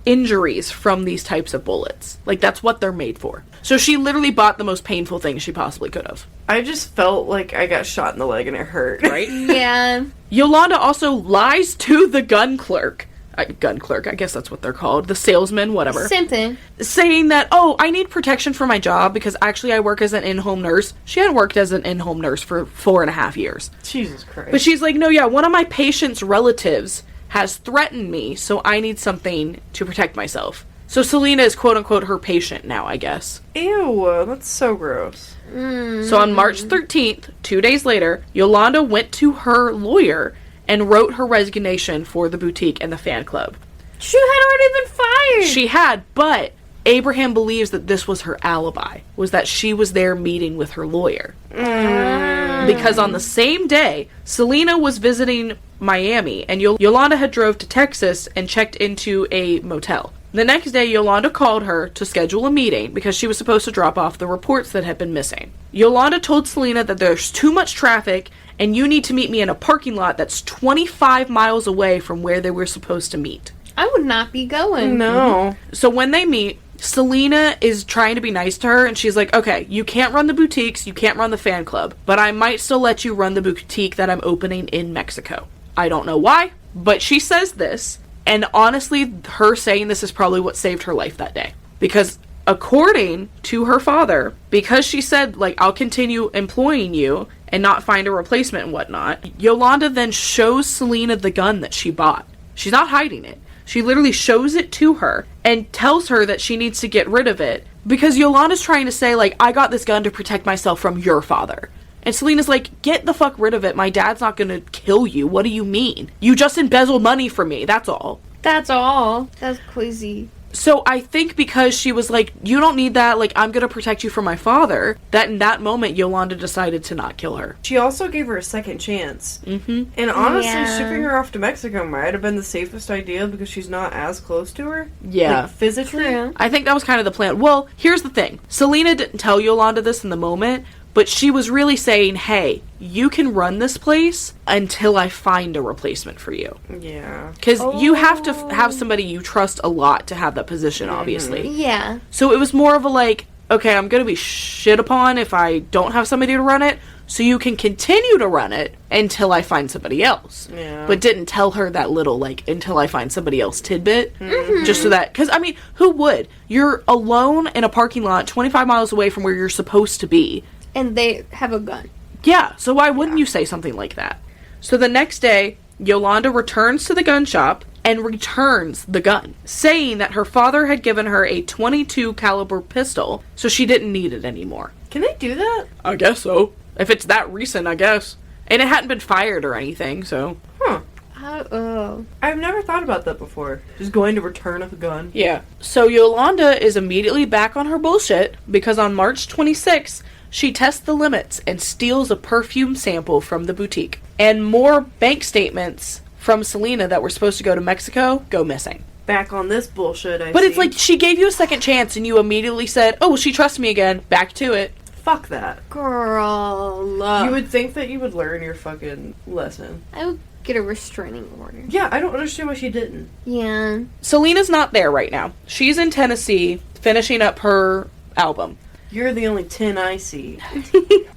injuries from these types of bullets. Like, that's what they're made for. So she literally bought the most painful thing she possibly could have. I just felt like I got shot in the leg and it hurt. Right? Yeah. Yolanda also lies to the gun clerk, I guess that's what they're called, the salesman, whatever. Same thing. Saying that, oh, I need protection for my job because actually I work as an in-home nurse. She had worked as an in-home nurse for 4.5 years. Jesus Christ. But she's like, no, yeah, one of my patient's relatives has threatened me, so I need something to protect myself. So Selena is quote-unquote her patient now, I guess. Ew, that's so gross. So on March 13th, 2 days later, Yolanda went to her lawyer and wrote her resignation for the boutique and the fan club. She had already been fired! She had, but Abraham believes that this was her alibi, was that she was there meeting with her lawyer. Because on the same day, Selena was visiting Miami, and Yolanda had drove to Texas and checked into a motel. The next day, Yolanda called her to schedule a meeting because she was supposed to drop off the reports that had been missing. Yolanda told Selena that there's too much traffic and you need to meet me in a parking lot that's 25 miles away from where they were supposed to meet. I would not be going. No. So when they meet, Selena is trying to be nice to her, and she's like, okay, you can't run the boutiques, you can't run the fan club, but I might still let you run the boutique that I'm opening in Mexico. I don't know why, but she says this, and honestly, her saying this is probably what saved her life that day. Because according to her father, because she said, like, I'll continue employing you and not find a replacement and whatnot, Yolanda then shows Selena the gun that she bought. She's not hiding it. She literally shows it to her and tells her that she needs to get rid of it because Yolanda's trying to say, like, I got this gun to protect myself from your father. And Selena's like, get the fuck rid of it. My dad's not gonna kill you. What do you mean? You just embezzled money from me. That's all. That's all. That's crazy. So I think because she was like, you don't need that, like, I'm gonna protect you from my father, that in that moment, Yolanda decided to not kill her. She also gave her a second chance. Mm-hmm. And honestly, shipping her off to Mexico might have been the safest idea because she's not as close to her. Yeah. Like, physically. True. I think that was kind of the plan. Well, here's the thing. Selena didn't tell Yolanda this in the moment, but she was really saying, hey, you can run this place until I find a replacement for you. Yeah. Because you have to have somebody you trust a lot to have that position, obviously. Yeah. So it was more of a like, okay, I'm going to be shit upon if I don't have somebody to run it, so you can continue to run it until I find somebody else. Yeah. But didn't tell her that little, like, until I find somebody else tidbit. Mm-hmm. Just so that, because, I mean, who would? You're alone in a parking lot 25 miles away from where you're supposed to be. And they have a gun. Yeah, so why wouldn't you say something like that? So the next day, Yolanda returns to the gun shop and returns the gun, saying that her father had given her a .22 caliber pistol, so she didn't need it anymore. Can they do that? I guess so. If it's that recent, I guess. And it hadn't been fired or anything, so... Huh. Oh. I've never thought about that before. Just going to return a gun. Yeah. So Yolanda is immediately back on her bullshit, because on March 26th, she tests the limits and steals a perfume sample from the boutique. And more bank statements from Selena that were supposed to go to Mexico go missing. Back on this bullshit, I But see. it's like, she gave you a second chance and you immediately said, oh, well, she trusts me again. Back to it. Fuck that. Girl. You would think that you would learn your fucking lesson. I would get a restraining order. Yeah, I don't understand why she didn't. Yeah. Selena's not there right now. She's in Tennessee finishing up her album. You're the only 10 I see.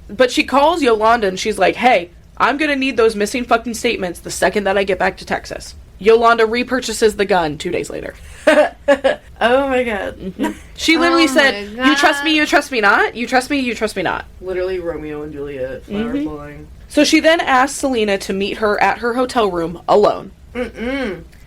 But she calls Yolanda and she's like, hey, I'm gonna need those missing fucking statements the second that I get back to Texas. Yolanda repurchases the gun 2 days later. Oh my god. Mm-hmm. She literally said, you trust me not? You trust me not. Literally Romeo and Juliet, flower flying. So she then asked Selena to meet her at her hotel room alone.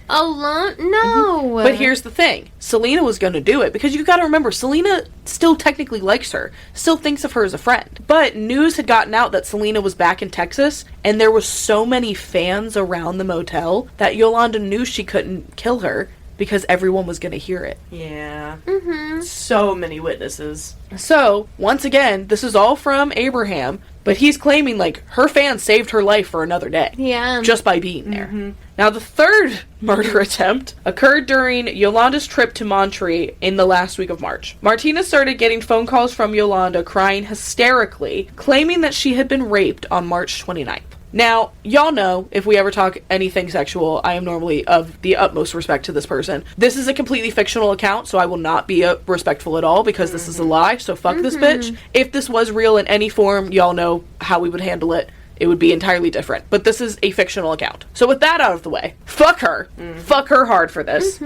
Alone? No. But here's the thing. Selena was going to do it because you got to remember, Selena still technically likes her, still thinks of her as a friend. But news had gotten out that Selena was back in Texas, and there was so many fans around the motel that Yolanda knew she couldn't kill her because everyone was going to hear it. Yeah. Mm-hmm. So many witnesses. So, once again, this is all from Abraham, but he's claiming, like, her fans saved her life for another day. Yeah. Just by being there. Now, the third murder attempt occurred during Yolanda's trip to Monterey in the last week of March. Martina started getting phone calls from Yolanda crying hysterically, claiming that she had been raped on March 29th. Now, y'all know, if we ever talk anything sexual, I am normally of the utmost respect to this person. This is a completely fictional account, so I will not be respectful at all, because this is a lie, so fuck this bitch. If this was real in any form, y'all know how we would handle it. It would be entirely different. But this is a fictional account. So with that out of the way, fuck her. Fuck her hard for this.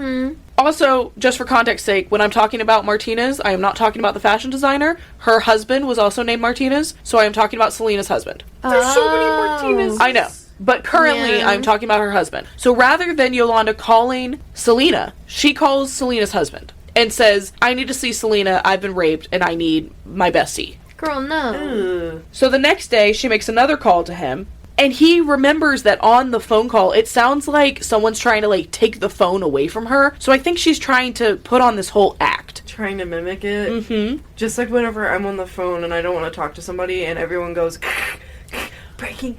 Also, just for context sake, when I'm talking about Martinez, I am not talking about the fashion designer. Her husband was also named Martinez, so I am talking about Selena's husband. There's so many Martinez. I know. But currently, I'm talking about her husband. So rather than Yolanda calling Selena, she calls Selena's husband and says, I need to see Selena, I've been raped, and I need my bestie. Girl, no. Ugh. So the next day, she makes another call to him, and he remembers that on the phone call, it sounds like someone's trying to, like, take the phone away from her. So I think she's trying to put on this whole act. Trying to mimic it. Mm-hmm. Just like whenever I'm on the phone and I don't want to talk to somebody and everyone goes, breaking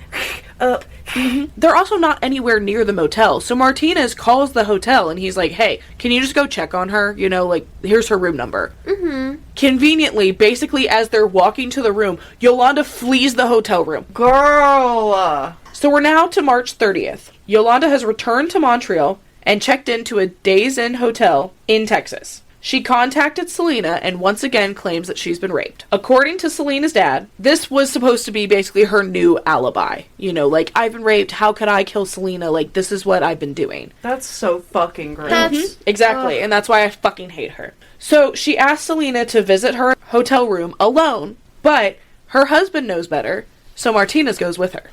up. Mm-hmm. They're also not anywhere near the motel. So Martinez calls the hotel and he's like, hey, can you just go check on her? You know, like, here's her room number. Mm-hmm. Conveniently, basically as they're walking to the room, Yolanda flees the hotel room. Girl! So we're now to March 30th. Yolanda has returned to Montreal and checked into a Days Inn hotel in Texas. She contacted Selena and once again claims that she's been raped. According to Selena's dad, this was supposed to be basically her new alibi. You know, like, I've been raped, how could I kill Selena? Like, this is what I've been doing. That's so fucking gross. That's- Exactly, and that's why I fucking hate her. So she asked Selena to visit her hotel room alone, but her husband knows better, so Martinez goes with her.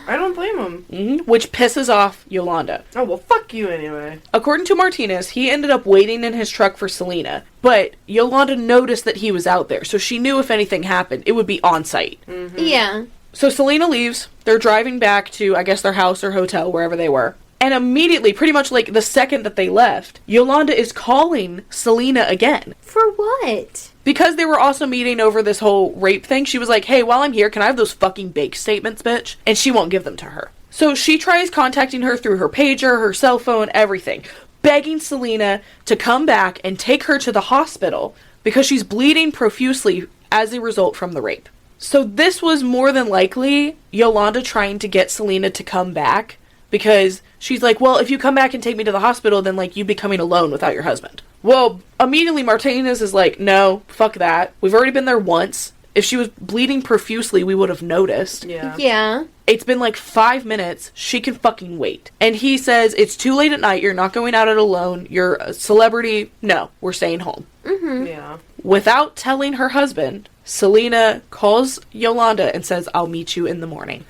I don't blame him. Which pisses off Yolanda. Oh, well, fuck you anyway. According to Martinez, he ended up waiting in his truck for Selena, but Yolanda noticed that he was out there, so she knew if anything happened, it would be on site. Mm-hmm. Yeah. So Selena leaves. They're driving back to, I guess, their house or hotel, wherever they were. And immediately, pretty much like the second that they left, Yolanda is calling Selena again. For what? Because they were also meeting over this whole rape thing, she was like, hey, while I'm here, can I have those fucking bank statements, bitch? And she won't give them to her. So she tries contacting her through her pager, her cell phone, everything, begging Selena to come back and take her to the hospital because she's bleeding profusely as a result from the rape. So this was more than likely Yolanda trying to get Selena to come back because she's like, well, if you come back and take me to the hospital, then, like, you'd be coming alone without your husband. Well, immediately Martinez is like, no, fuck that. We've already been there once. If she was bleeding profusely, we would have noticed. Yeah. Yeah. It's been like 5 minutes. She can fucking wait. And he says, it's too late at night. You're not going out alone. You're a celebrity. No, we're staying home. Mm-hmm. Yeah. Without telling her husband, Selena calls Yolanda and says, I'll meet you in the morning.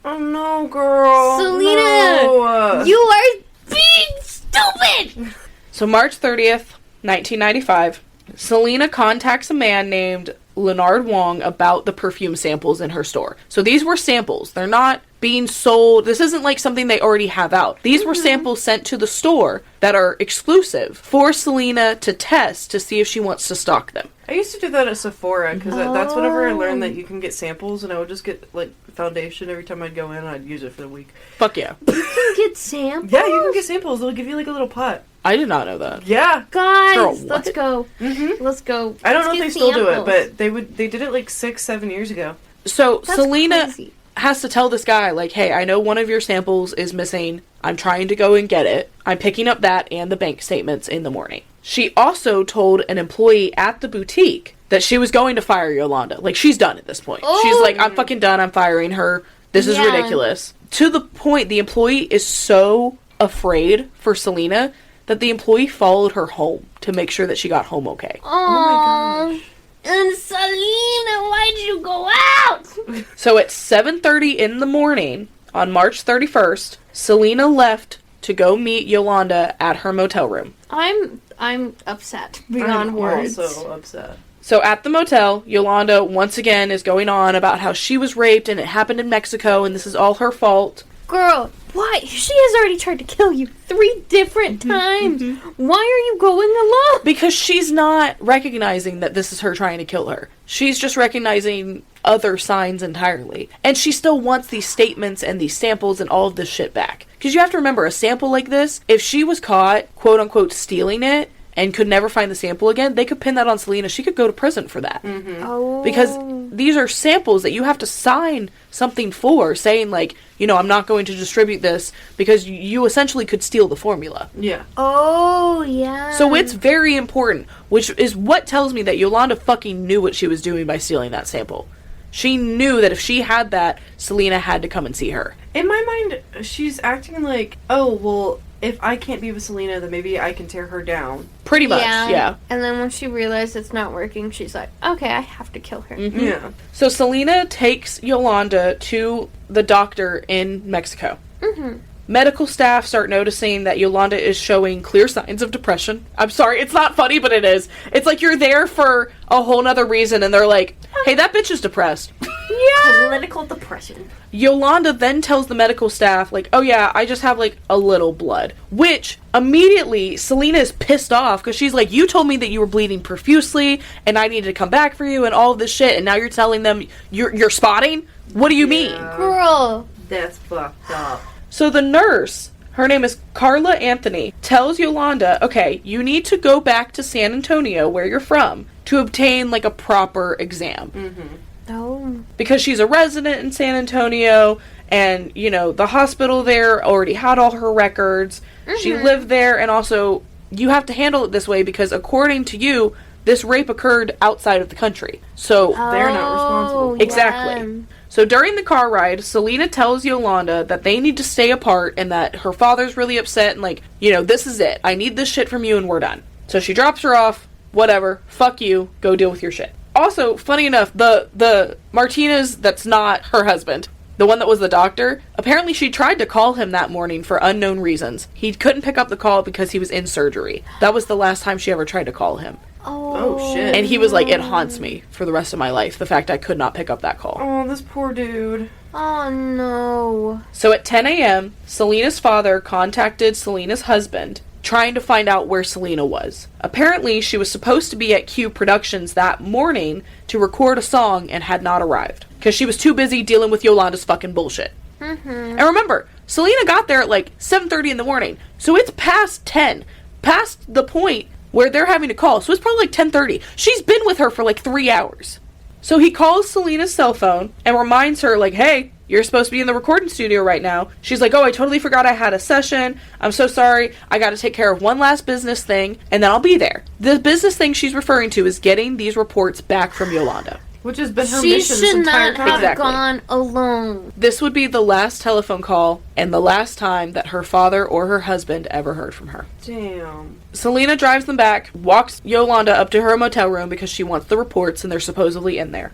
Oh, no, girl. Selena! No. You are being stupid! So March 30th, 1995, Selena contacts a man named Leonard Wong about the perfume samples in her store. So these were samples. They're not being sold. This isn't like something they already have out. These were samples sent to the store that are exclusive for Selena to test to see if she wants to stock them. I used to do that at Sephora, because that's whenever I learned that you can get samples, and I would just get, like, foundation every time I'd go in, and I'd use it for the week. Fuck yeah. You can get samples? Yeah, you can get samples. They'll give you, like, a little pot. I did not know that. Yeah. Guys, Girl, let's what? go. Mm-hmm. Let's go. I don't know Let's if they get still do it, samples. but they did it, like, 6-7 years ago. So That's Selena crazy. has to tell this guy, like, hey, I know one of your samples is missing. I'm trying to go and get it. I'm picking up that and the bank statements in the morning. She also told an employee at the boutique that she was going to fire Yolanda. Like, she's done at this point. Oh. She's like, I'm fucking done. I'm firing her. This is Yeah. ridiculous. To the point, the employee is so afraid for Selena that the employee followed her home to make sure that she got home okay. Oh my gosh. And Selena, why'd you go out? So at 7:30 in the morning on March 31st, Selena left to go meet Yolanda at her motel room. I'm upset beyond I'm words. also upset. So at the motel, Yolanda once again is going on about how she was raped and it happened in Mexico and this is all her fault. Girl, why? She has already tried to kill you 3 different times. Why are you going alone? Because she's not recognizing that this is her trying to kill her. She's just recognizing other signs entirely. And she still wants these statements and these samples and all of this shit back. Because you have to remember, a sample like this, if she was caught, quote unquote, stealing it, and could never find the sample again, they could pin that on Selena. She could go to prison for that. Oh. Because these are samples that you have to sign something for, saying, like, you know, I'm not going to distribute this, because you essentially could steal the formula. Yeah. Oh, yeah. So it's very important, which is what tells me that Yolanda fucking knew what she was doing by stealing that sample. She knew that if she had that, Selena had to come and see her. In my mind, she's acting like, oh, well, if I can't be with Selena, then maybe I can tear her down. Pretty much, yeah. And then when she realized it's not working, she's like, okay, I have to kill her. Mm-hmm. Yeah. So Selena takes Yolanda to the doctor in Mexico. Mm-hmm. Medical staff start noticing that Yolanda is showing clear signs of depression. I'm sorry, it's not funny, but it is. It's like you're there for a whole nother reason, and they're like, hey, that bitch is depressed. Yeah. Clinical depression. Yolanda then tells the medical staff, like, oh yeah, I just have, like, a little blood. Which, immediately, Selena is pissed off, because she's like, you told me that you were bleeding profusely, and I needed to come back for you, and all of this shit, and now you're telling them you're spotting? What do you mean? Girl. That's fucked up. So the nurse, her name is Carla Anthony, tells Yolanda, okay, you need to go back to San Antonio, where you're from, to obtain, like, a proper exam. Mm-hmm. Oh. Because she's a resident in San Antonio, and, you know, the hospital there already had all her records. Mm-hmm. She lived there, and also, you have to handle it this way, because according to you, this rape occurred outside of the country. So, they're not responsible. Exactly. Yeah. So during the car ride, Selena tells Yolanda that they need to stay apart and that her father's really upset and like, you know, this is it. I need this shit from you and we're done. So she drops her off. Whatever. Fuck you. Go deal with your shit. Also, funny enough, the Martinez that's not her husband, the one that was the doctor, apparently she tried to call him that morning for unknown reasons. He couldn't pick up the call because he was in surgery. That was the last time she ever tried to call him. Oh, shit. And he was like, it haunts me for the rest of my life, the fact I could not pick up that call. Oh, this poor dude. Oh, no. So at 10 a.m., Selena's father contacted Selena's husband, trying to find out where Selena was. Apparently, she was supposed to be at Q Productions that morning to record a song and had not arrived, because she was too busy dealing with Yolanda's fucking bullshit. Mm-hmm. And remember, Selena got there at like 7:30 in the morning, so it's past 10, past the point where they're having to call, so it's probably like 10:30. She's been with her for like 3 hours. So he calls Selena's cell phone and reminds her, like, hey, you're supposed to be in the recording studio right now. She's like, oh, I totally forgot I had a session. I'm so sorry. I got to take care of one last business thing, and then I'll be there. The business thing she's referring to is getting these reports back from Yolanda. Which has been her She mission this should entire not time. have Exactly. gone alone. This would be the last telephone call and the last time that her father or her husband ever heard from her. Damn. Selena drives them back, walks Yolanda up to her motel room because she wants the reports and they're supposedly in there.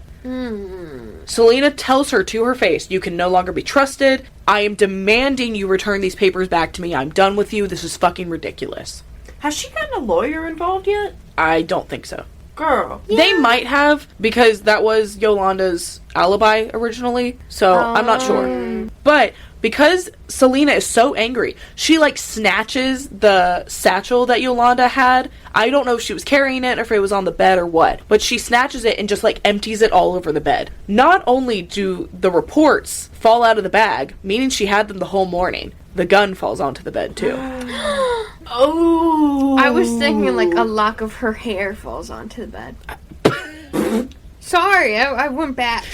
Selena tells her to her face, you can no longer be trusted. I am demanding you return these papers back to me. I'm done with you. This is fucking ridiculous. Has she gotten a lawyer involved yet? I don't think so. Girl. They might have, because that was Yolanda's alibi originally, so I'm not sure. But because Selena is so angry, she like snatches the satchel that Yolanda had. I don't know if she was carrying it or if it was on the bed or what, but she snatches it and just like empties it all over the bed. Not only do the reports fall out of the bag, meaning she had them the whole morning, the gun falls onto the bed too. Oh. I was thinking like a lock of her hair falls onto the bed. Sorry, I went back.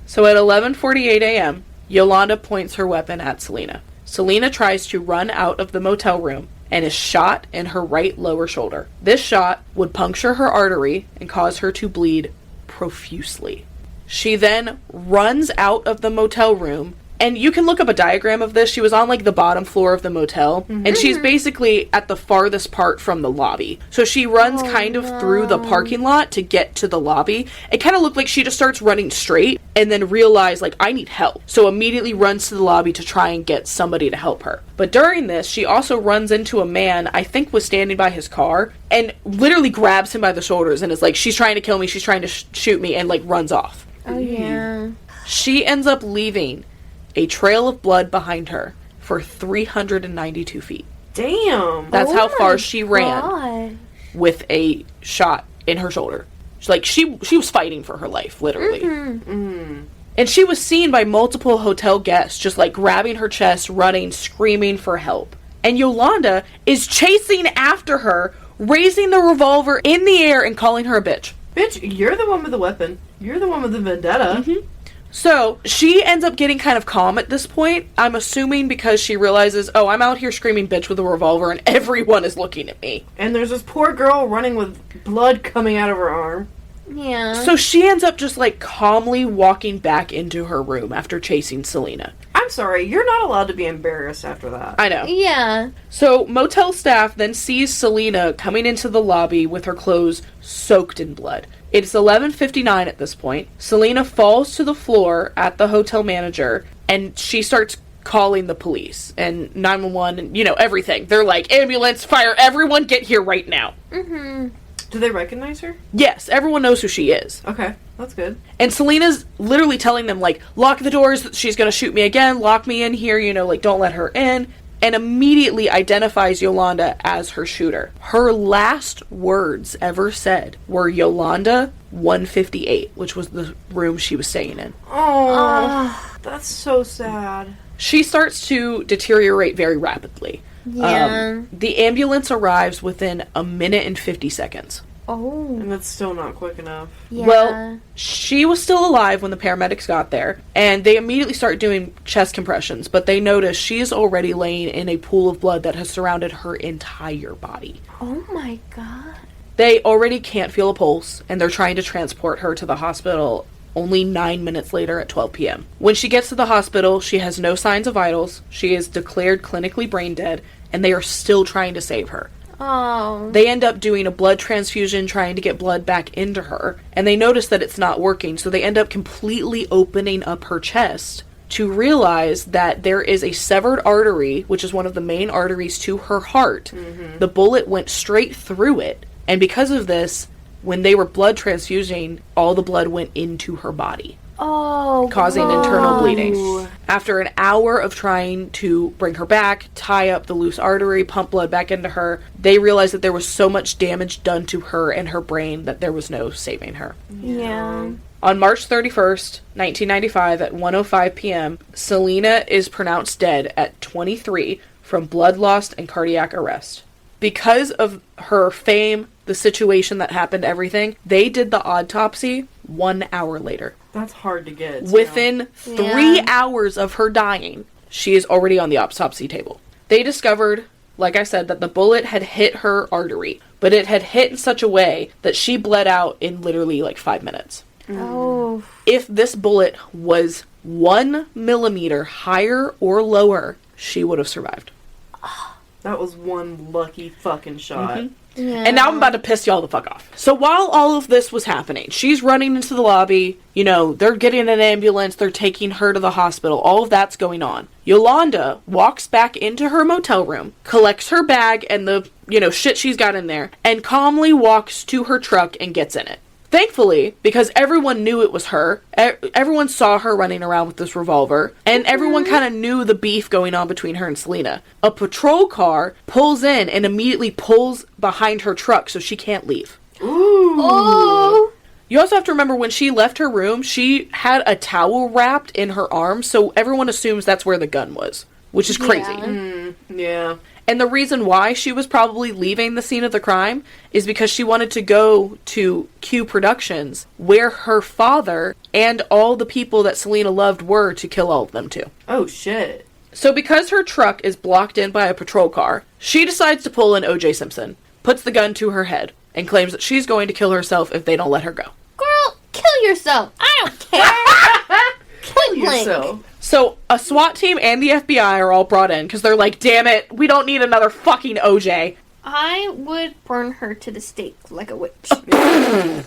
So at 11:48 a.m., Yolanda points her weapon at Selena. Selena tries to run out of the motel room and is shot in her right lower shoulder. This shot would puncture her artery and cause her to bleed profusely. She then runs out of the motel room, and you can look up a diagram of this. She was on like the bottom floor of the motel, and she's basically at the farthest part from the lobby. So she runs kind of through the parking lot to get to the lobby. It kind of looked like she just starts running straight and then realized like, I need help. So immediately runs to the lobby to try and get somebody to help her. But during this, she also runs into a man I think was standing by his car and literally grabs him by the shoulders and is like, she's trying to kill me, she's trying to shoot me, and like runs off. Oh, yeah. She ends up leaving a trail of blood behind her for 392 feet. Damn. That's how my far she ran God. with a shot in her shoulder. She was fighting for her life, literally. And she was seen by multiple hotel guests just like grabbing her chest, running, screaming for help. And Yolanda is chasing after her, raising the revolver in the air and calling her a bitch. Bitch, you're the one with the weapon. You're the one with the vendetta. So, she ends up getting kind of calm at this point, I'm assuming because she realizes, oh, I'm out here screaming bitch with a revolver and everyone is looking at me. And there's this poor girl running with blood coming out of her arm. Yeah. So she ends up just, like, calmly walking back into her room after chasing Selena. I'm sorry, you're not allowed to be embarrassed after that. I know. Yeah. So motel staff then sees Selena coming into the lobby with her clothes soaked in blood. It's 11:59 at this point. Selena falls to the floor at the hotel manager, and she starts calling the police and 911 and, everything. They're like, ambulance, fire, everyone get here right now. Mm-hmm. Do they recognize her? Yes, everyone knows who she is. Okay, that's good. And Selena's literally telling them, like, lock the doors, she's gonna shoot me again, lock me in here, don't let her in. And immediately identifies Yolanda as her shooter. Her last words ever said were Yolanda 158, which was the room she was staying in. Oh, that's so sad. She starts to deteriorate very rapidly. Yeah. The ambulance arrives within a minute and 50 seconds. Oh. And that's still not quick enough. Yeah. Well, she was still alive when the paramedics got there, and they immediately start doing chest compressions, but they notice she is already laying in a pool of blood that has surrounded her entire body. Oh my god. They already can't feel a pulse, and they're trying to transport her to the hospital only 9 minutes later at 12 p.m. When she gets to the hospital, she has no signs of vitals, she is declared clinically brain dead, and they are still trying to save her. Oh. They end up doing a blood transfusion trying to get blood back into her, and they notice that it's not working, so they end up completely opening up her chest to realize that there is a severed artery, which is one of the main arteries to her heart. Mm-hmm. The bullet went straight through it, and because of this, when they were blood transfusing, all the blood went into her body. Oh, causing internal bleeding. After an hour of trying to bring her back, tie up the loose artery, pump blood back into her, they realized that there was so much damage done to her and her brain that there was no saving her. Yeah. On March 31st, 1995 at 1:05 p.m., Selena is pronounced dead at 23 from blood loss and cardiac arrest. Because of her fame, the situation that happened, everything, they did the autopsy 1 hour later. That's hard to get. Within 3 hours of her dying, she is already on the autopsy table. They discovered, like I said, that the bullet had hit her artery, but it had hit in such a way that she bled out in literally like 5 minutes. Oh. If this bullet was 1 millimeter higher or lower, she would have survived. That was one lucky fucking shot. Mm-hmm. Yeah. And now I'm about to piss y'all the fuck off. So while all of this was happening, she's running into the lobby, they're getting an ambulance, they're taking her to the hospital, all of that's going on. Yolanda walks back into her motel room, collects her bag and the, shit she's got in there, and calmly walks to her truck and gets in it. Thankfully, because everyone knew it was her, everyone saw her running around with this revolver, and everyone kind of knew the beef going on between her and Selena. A patrol car pulls in and immediately pulls behind her truck so she can't leave. Ooh. Oh. You also have to remember when she left her room, she had a towel wrapped in her arm, so everyone assumes that's where the gun was, which is crazy. Yeah. And the reason why she was probably leaving the scene of the crime is because she wanted to go to Q Productions, where her father and all the people that Selena loved were, to kill all of them too. Oh, shit. So because her truck is blocked in by a patrol car, she decides to pull an O.J. Simpson, puts the gun to her head, and claims that she's going to kill herself if they don't let her go. Girl, kill yourself. I don't care. Kill yourself. So, a SWAT team and the FBI are all brought in, because they're like, damn it, we don't need another fucking OJ. I would burn her to the stake like a witch.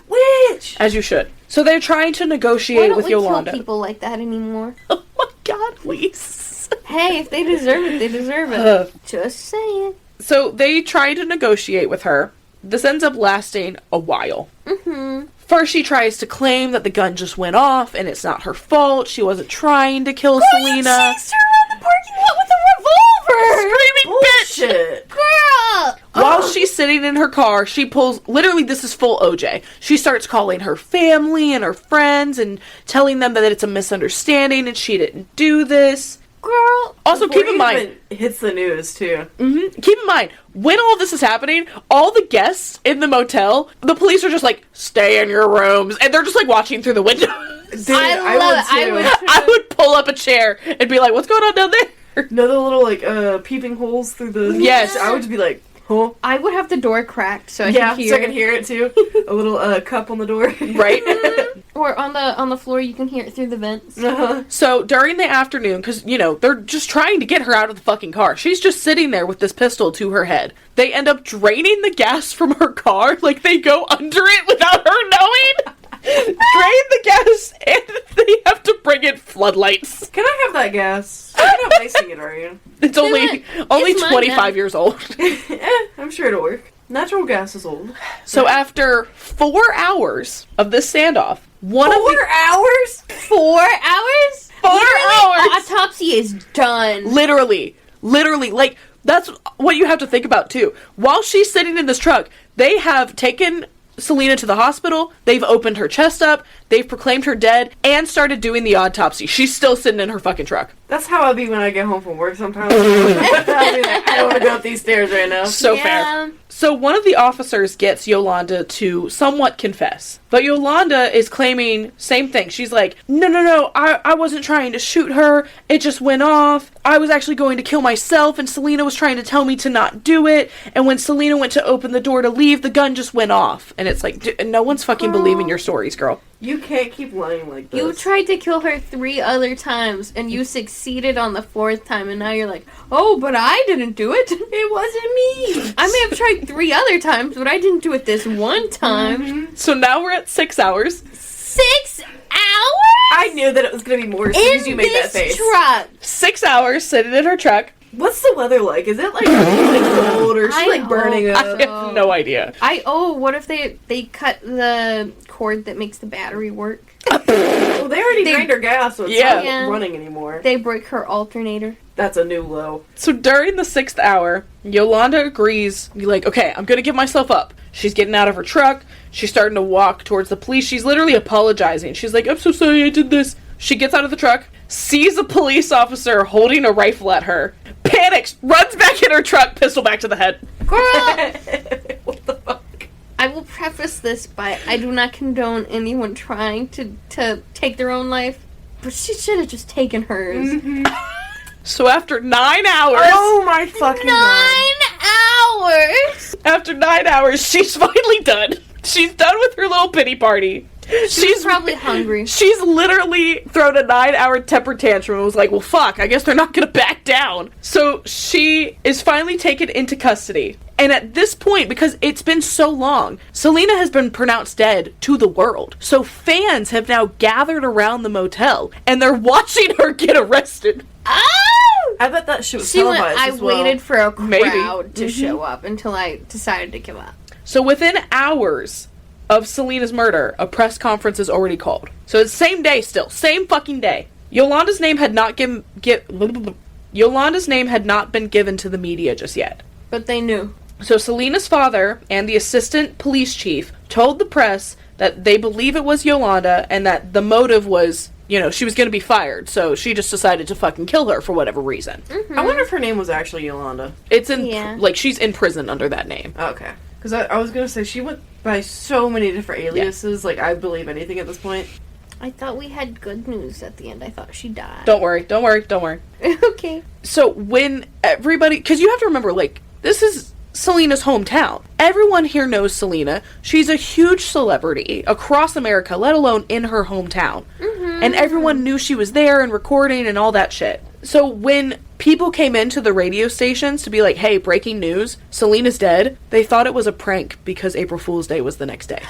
Witch! As you should. So they're trying to Why negotiate don't with we Yolanda. kill people like that anymore? Oh my god, please. Hey, if they deserve it, they deserve it. Just saying. So they try to negotiate with her. This ends up lasting a while. Mm-hmm. First, she tries to claim that the gun just went off and it's not her fault. She wasn't trying to kill Selena. You chased her around the parking lot with a revolver! Screaming bitch! Bullshit. Girl! While she's sitting in her car, she pulls, literally this is full OJ. She starts calling her family and her friends and telling them that it's a misunderstanding and she didn't do this. Girl! Also, Before keep in it mind, even hits the news, too. keep in mind, when all this is happening, all the guests in the motel, the police are just like, stay in your rooms, and they're just like watching through the window. Dude, I love it. I would pull up a chair and be like, what's going on down there? know the little, peeping holes through the... Yes. I would just be like, Huh? I would have the door cracked so I Yeah, could hear. so I can hear it too. A little cup on the door. Right? Or on the floor, you can hear it through the vents. Uh-huh. So during the afternoon, because, you know, they're just trying to get her out of the fucking car. She's just sitting there with this pistol to her head. They end up draining the gas from her car. Like, they go under it without her knowing. Drain the gas, and they have to bring in floodlights. Can I have that gas? You're not wasting it, are you? It's only It's mine 25 now. years old. I'm sure it'll work. Natural gas is old. So after 4 hours of this standoff, 4 hours? 4 hours? 4 Literally, hours! autopsy is done. Literally, like, that's what you have to think about, too. While she's sitting in this truck, they have taken Selena to the hospital, they've opened her chest up, they've proclaimed her dead, and started doing the autopsy. She's still sitting in her fucking truck. That's how I'll be when I get home from work sometimes. I'll be like, I don't want to go up these stairs right now. So fair. So one of the officers gets Yolanda to somewhat confess. But Yolanda is claiming same thing. She's like, no, I wasn't trying to shoot her. It just went off. I was actually going to kill myself, and Selena was trying to tell me to not do it. And when Selena went to open the door to leave, the gun just went off. And it's like, no one's fucking believing your stories, girl. You can't keep lying like this. You tried to kill her 3 other times, and you succeeded on the 4th time, and now you're like, oh, but I didn't do it. It wasn't me. I may have tried 3 other times, but I didn't do it this one time. Mm-hmm. So now we're at 6 hours. 6 hours? I knew that it was going to be more as soon as you made that face. Truck. 6 hours sitting in her truck. What's the weather like? Is it like cold or is she like burning I up? have no idea. What if they cut the cord that makes the battery work? Well, they already drained her gas, so it's not Yeah. running anymore. They break her alternator. That's a new low. So during the 6th hour, Yolanda agrees, like, okay, I'm gonna give myself up. She's getting out of her truck. She's starting to walk towards the police. She's literally apologizing. She's like, I'm so sorry I did this. She gets out of the truck, sees a police officer holding a rifle at her, panics, runs back in her truck, pistol back to the head. Girl! What the fuck? I will preface this by I do not condone anyone trying to take their own life, but she should have just taken hers. Mm-hmm. So after 9 hours, Oh my fucking god. 9 hours! after 9 hours, she's finally done. She's done with her little pity party. She's probably hungry. She's literally thrown a 9-hour temper tantrum and was like, well, fuck, I guess they're not gonna back down. So she is finally taken into custody. And at this point, because it's been so long, Selena has been pronounced dead to the world. So fans have now gathered around the motel, and they're watching her get arrested. Oh! I bet that shit was She went, televised I as well. waited for a Maybe. crowd to show up until I decided to give up. So within hours of Selena's murder, a press conference is already called. So it's same day still. Same fucking day. Yolanda's name had not Yolanda's name had not been given to the media just yet. But they knew. So Selena's father and the assistant police chief told the press that they believe it was Yolanda and that the motive was, you know, she was going to be fired. So she just decided to fucking kill her for whatever reason. Mm-hmm. I wonder if her name was actually Yolanda. It's in, Yeah. like, she's in prison under that name. Okay. Because I was going to say, she went by so many different aliases, like, I believe anything at this point. I thought we had good news at the end. I thought she died. Don't worry. Okay. So when everybody, because you have to remember, like, this is Selena's hometown. Everyone here knows Selena. She's a huge celebrity across America, let alone in her hometown. Mm-hmm. And everyone knew she was there and recording and all that shit. So when people came into the radio stations to be like, hey, breaking news, Selena's dead, they thought it was a prank because April Fool's Day was the next day.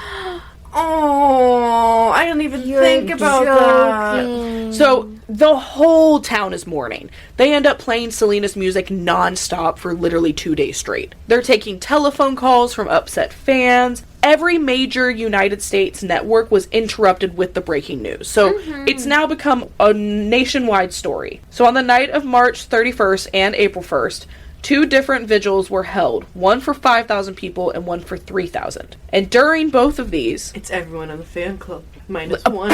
Oh, I didn't even think about that. So the whole town is mourning. They end up playing Selena's music nonstop for literally 2 days straight. They're taking telephone calls from upset fans. Every major United States network was interrupted with the breaking news. So it's now become a nationwide story. So on the night of March 31st and April 1st, 2 different vigils were held, one for 5,000 people and one for 3,000. And during both of these... It's everyone in the fan club, minus one.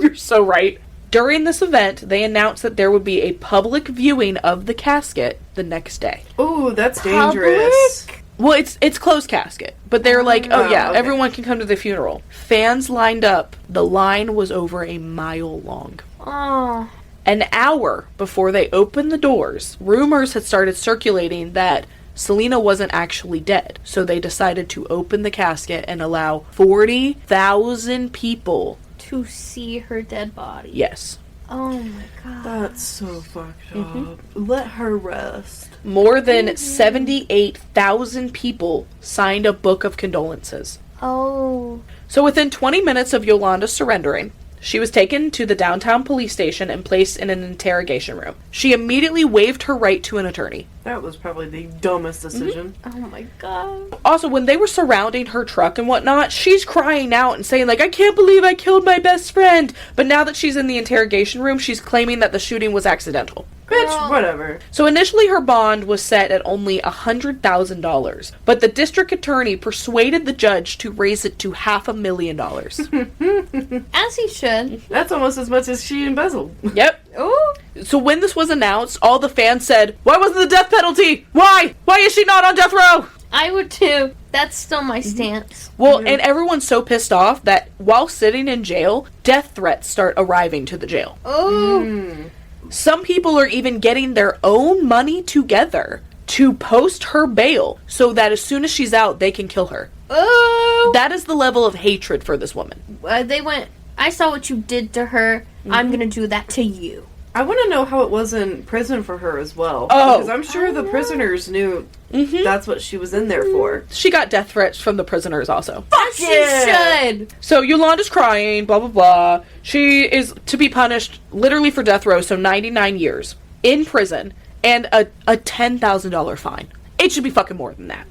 You're so right. During this event, they announced that there would be a public viewing of the casket the next day. Ooh, that's dangerous. Well, it's closed casket, but they're like, oh yeah, okay. everyone can come to the funeral. Fans lined up. The line was over a mile long. Oh. An hour before they opened the doors, rumors had started circulating that Selena wasn't actually dead. So they decided to open the casket and allow 40,000 people to see her dead body. Yes. Oh my god. That's so fucked up. Let her rest. More than 78,000 people signed a book of condolences. Oh. So within 20 minutes of Yolanda surrendering, she was taken to the downtown police station and placed in an interrogation room. She immediately waived her right to an attorney. That was probably the dumbest decision. Oh my god. Also, when they were surrounding her truck and whatnot, she's crying out and saying, like, I can't believe I killed my best friend. But now that she's in the interrogation room, she's claiming that the shooting was accidental. Bitch, whatever. So initially her bond was set at only $100,000, but the district attorney persuaded the judge to raise it to $500,000. As he should. That's almost as much as she embezzled. Yep. Oh. So when this was announced, all the fans said, why wasn't the death penalty? Why? Why is she not on death row? I would too. That's still my stance. Well, and everyone's so pissed off that while sitting in jail, death threats start arriving to the jail. Oh. Some people are even getting their own money together to post her bail so that as soon as she's out, they can kill her. Oh. That is the level of hatred for this woman. They went, I saw what you did to her. I'm going to do that to you. I want to know how it was in prison for her as well. Oh. Because I'm sure the prisoners knew that's what she was in there for. She got death threats from the prisoners also. Fuck yeah. She should. So Yolanda's crying, blah, blah, blah. She is to be punished literally for death row, so 99 years in prison and a $10,000 fine. It should be fucking more than that.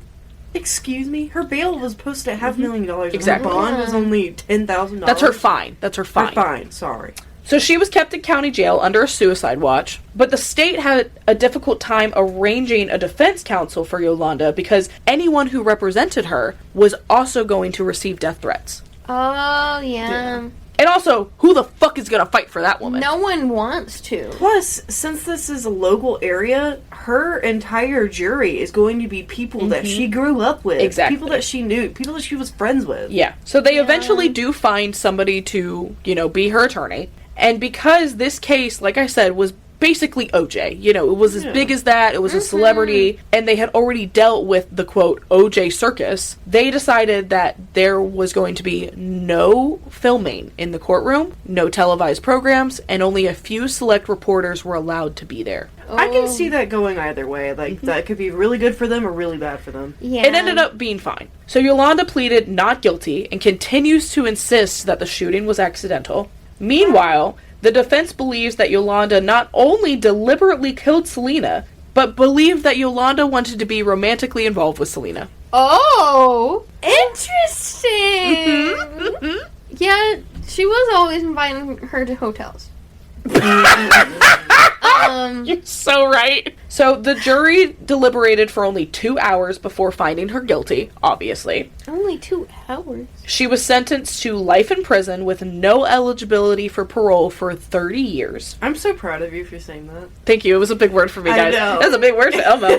Excuse me? Her bail was posted at $500,000. Exactly. Her bond was only $10,000. That's her fine. That's her fine. Her fine, sorry. So she was kept in county jail under a suicide watch, but the state had a difficult time arranging a defense counsel for Yolanda because anyone who represented her was also going to receive death threats. Oh, yeah. And also, who the fuck is gonna fight for that woman? No one wants to. Plus, since this is a local area, her entire jury is going to be people that she grew up with. Exactly. People that she knew. People that she was friends with. Yeah. So they eventually do find somebody to, be her attorney. And because this case, like I said, was basically OJ, it was as big as that, it was a celebrity, and they had already dealt with the, quote, OJ circus, they decided that there was going to be no filming in the courtroom, no televised programs, and only a few select reporters were allowed to be there. I can see that going either way. Like, that could be really good for them or really bad for them. Yeah. It ended up being fine. So Yolanda pleaded not guilty and continues to insist that the shooting was accidental. Meanwhile, the defense believes that Yolanda not only deliberately killed Selena, but believed that Yolanda wanted to be romantically involved with Selena. Oh, interesting. Yeah, she was always inviting her to hotels. You're so right. So the jury deliberated for only 2 hours before finding her guilty, obviously. Only 2 hours? She was sentenced to life in prison with no eligibility for parole for 30 years. I'm so proud of you for saying that. Thank you. It was a big word for me, guys. I know. That's a big word for Elmo.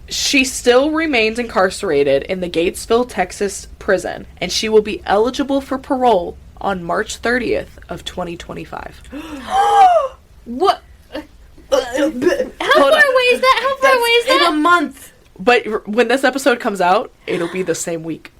She still remains incarcerated in the Gatesville, Texas prison, and she will be eligible for parole on March 30th of 2025. What? How far away is that? How far away is that? In a month. But when this episode comes out, it'll be the same week.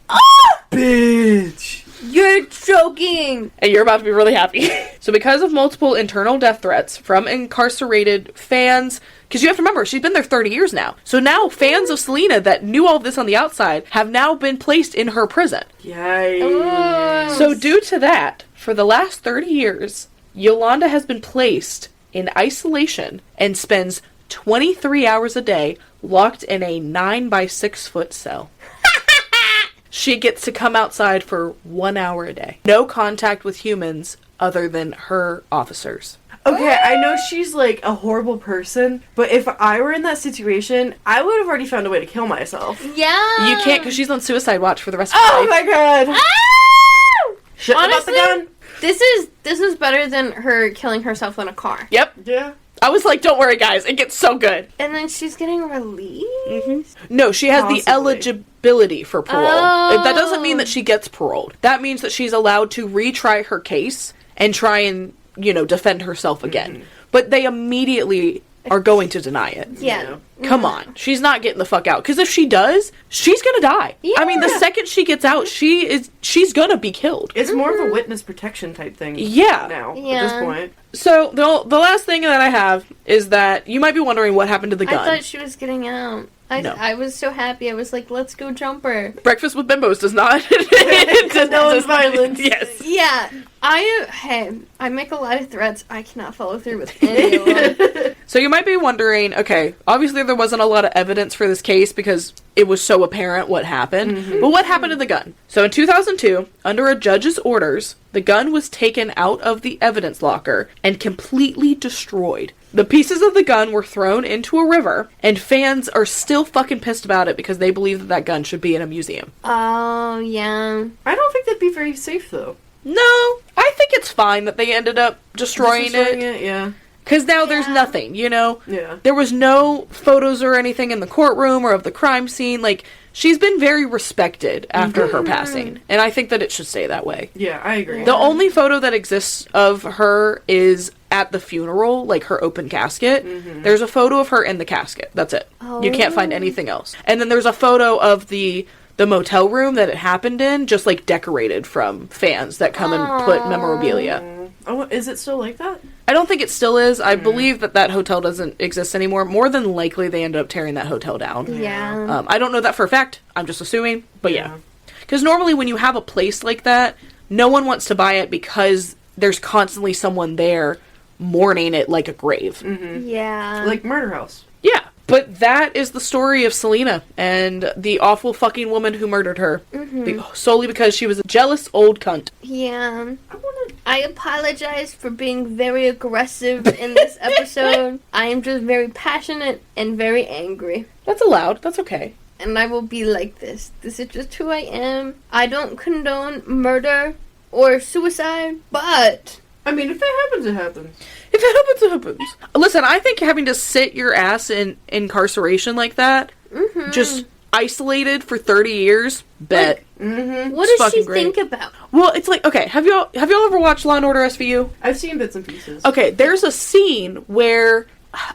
Bitch. You're joking. And you're about to be really happy. So because of multiple internal death threats from incarcerated fans, because you have to remember, she's been there 30 years now. So now fans of Selena that knew all of this on the outside have now been placed in her prison. Yikes. So due to that, for the last 30 years, Yolanda has been placed in isolation and spends 23 hours a day locked in a 9 by 6 foot cell. She gets to come outside for 1 hour a day. No contact with humans other than her officers. Okay, I know she's like a horrible person, but if I were in that situation, I would have already found a way to kill myself. Yeah. You can't because she's on suicide watch for the rest of her Oh life. my god. Ah! Shouldn't have bought the gun. This is better than her killing herself in a car. Yep. Yeah. I was like, don't worry, guys. It gets so good. And then she's getting released? No, she has Possibly. the eligibility for parole. Oh. That doesn't mean that she gets paroled. That means that she's allowed to retry her case and try and, defend herself again. But they immediately are going to deny it. Yeah. Come on. She's not getting the fuck out. Because if she does, she's gonna die. Yeah. I mean, the second she gets out, she's gonna be killed. It's more of a witness protection type thing. Yeah. Now, Yeah. at this point. So, the last thing that I have is that you might be wondering what happened to the gun. I thought she was getting out. No. I was so happy. I was like, let's go jumper. Breakfast with Bimbos does not. Condone violence. Yes. Yeah. I make a lot of threats. I cannot follow through with any of them. So you might be wondering, okay, obviously there wasn't a lot of evidence for this case because it was so apparent what happened. Mm-hmm. But what happened to the gun? So in 2002, under a judge's orders, the gun was taken out of the evidence locker and completely destroyed. The pieces of the gun were thrown into a river, and fans are still fucking pissed about it because they believe that gun should be in a museum. Oh, yeah. I don't think that'd be very safe, though. No, I think it's fine that they ended up destroying it. Yeah. Because now there's nothing, you know? Yeah. There was no photos or anything in the courtroom or of the crime scene. Like, she's been very respected after her passing. And I think that it should stay that way. Yeah, I agree. The only photo that exists of her is at the funeral, like her open casket. There's a photo of her in the casket. That's it. You can't find anything else. And then there's a photo of the motel room that it happened in, just like decorated from fans that come and put memorabilia. Oh, is it still like that? I don't think it still is. I believe that hotel doesn't exist anymore. More than likely, they ended up tearing that hotel down. Yeah. I don't know that for a fact. I'm just assuming. But yeah. Because normally when you have a place like that, no one wants to buy it because there's constantly someone there mourning it like a grave. Yeah. Like Murder House. Yeah. But that is the story of Selena and the awful fucking woman who murdered her. Solely because she was a jealous old cunt. Yeah. I apologize for being very aggressive in this episode. I am just very passionate and very angry. That's allowed. That's okay. And I will be like this. This is just who I am. I don't condone murder or suicide, but... I mean, if it happens, it happens. If it happens, it happens. Listen, I think having to sit your ass in incarceration like that, just isolated for 30 years, bet. What does she think about? Well, it's like, okay, have y'all ever watched Law & Order SVU? I've seen bits and pieces. Okay, there's a scene where,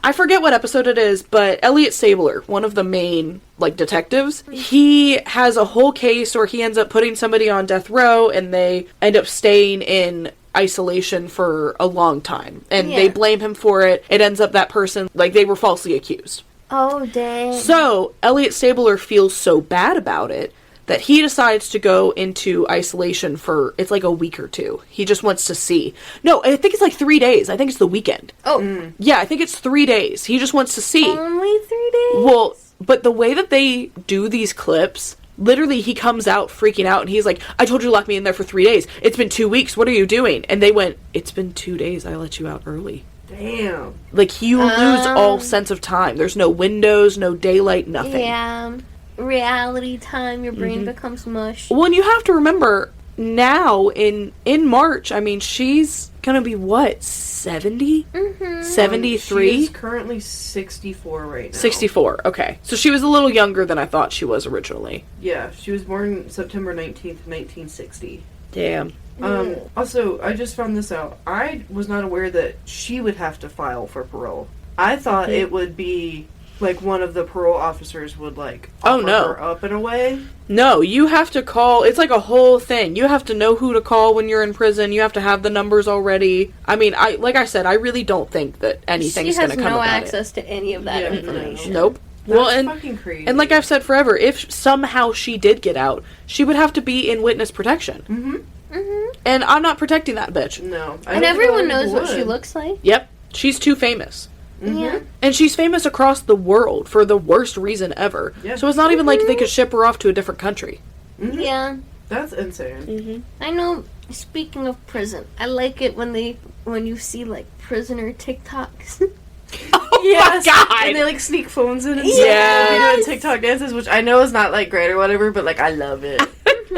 I forget what episode it is, but Elliot Stabler, one of the main, like, detectives, he has a whole case where he ends up putting somebody on death row, and they end up staying in isolation for a long time. And they blame him for it. It ends up that person, like, they were falsely accused. Oh, dang. So, Elliot Stabler feels so bad about it that he decides to go into isolation for, it's like a week or two. He just wants to see. No, I think it's like 3 days. I think it's the weekend. Oh. Yeah, I think it's 3 days. He just wants to see. Only 3 days? Well, but the way that they do these clips, literally he comes out freaking out and he's like, I told you to lock me in there for 3 days. It's been 2 weeks. What are you doing? And they went, it's been 2 days. I let you out early. Damn. Like, you lose all sense of time. There's no windows, no daylight, nothing. Yeah. Reality time, your brain becomes mush. Well, and you have to remember, now, in March, I mean, she's gonna be, what, 70? 73? She's currently 64 right now. 64, okay. So she was a little younger than I thought she was originally. Yeah, she was born September 19th, 1960. Damn. Also, I just found this out. I was not aware that she would have to file for parole. I thought it would be, like, one of the parole officers would, like, offer her up in a way. No, you have to call. It's like a whole thing. You have to know who to call when you're in prison. You have to have the numbers already. I mean, like I said, I really don't think that anything's going to come about it. She has no access to any of that information. Nope. That's fucking crazy. And like I've said forever, if somehow she did get out, she would have to be in witness protection. And I'm not protecting that bitch. No. And everyone knows what she looks like. Yep. She's too famous. Yeah. And she's famous across the world for the worst reason ever. Yeah. So it's not even like they could ship her off to a different country. Yeah. That's insane. I know, speaking of prison, I like it when you see, like, prisoner TikToks. Oh my god! And they, like, sneak phones in and Yes. stuff. TikTok dances, which I know is not, like, great or whatever, but, like, I love it.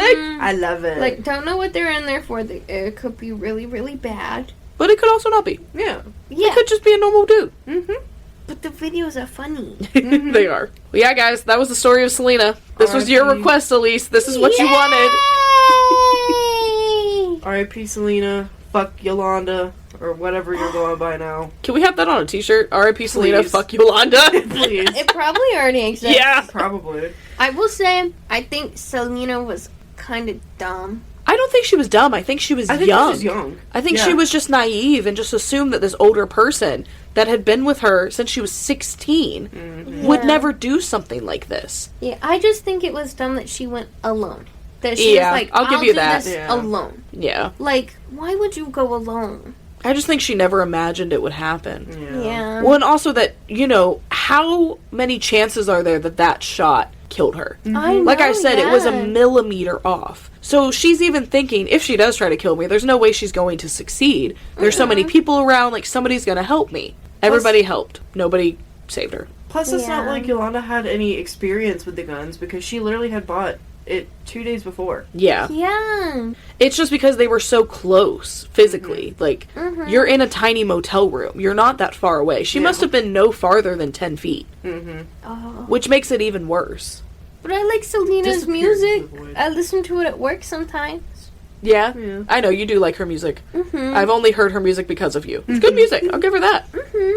I love it. Like, don't know what they're in there for. It could be really, really bad. But it could also not be. yeah. Yeah. It could just be a normal dude. But the videos are funny. They are. Well, yeah, guys, that was the story of Selena. This was your request, Elise. This is what you wanted. R.I.P. Selena. Fuck Yolanda. or whatever you're going by now. Can we have that on a t-shirt? R.I.P. Selena, Please. fuck Yolanda. Please. It probably already exists. Yeah. Probably. I will say, I think Selena was kind of dumb. I don't think she was dumb. I think she was I think young. she was young. I think Yeah. she was just naive and just assumed that this older person that had been with her since she was 16 would Yeah. never do something like this. Yeah, I just think it was dumb that she went alone. That she Yeah, was like, I'll give you do that. this Yeah. alone. Yeah. Like, why would you go alone? I just think she never imagined it would happen. Yeah. Well, and also that, how many chances are there that that shot killed her? I know, Like I said, it was a yeah. millimeter off. So she's even thinking, if she does try to kill me, there's no way she's going to succeed. There's so many people around, like, somebody's gonna help me. Everybody helped. Nobody saved her. Plus, it's not Yeah. like Yolanda had any experience with the guns because she literally had bought it 2 days before. Yeah. Yeah. It's just because they were so close physically. Like, you're in a tiny motel room. You're not that far away. She Yeah. must have been no farther than 10 feet, Oh. which makes it even worse. But I like Selena's Disappeared music. into the void. I listen to it at work sometimes. Yeah, Yeah. I know you do like her music. Mm-hmm. I've only heard her music because of you. It's good music. I'll give her that.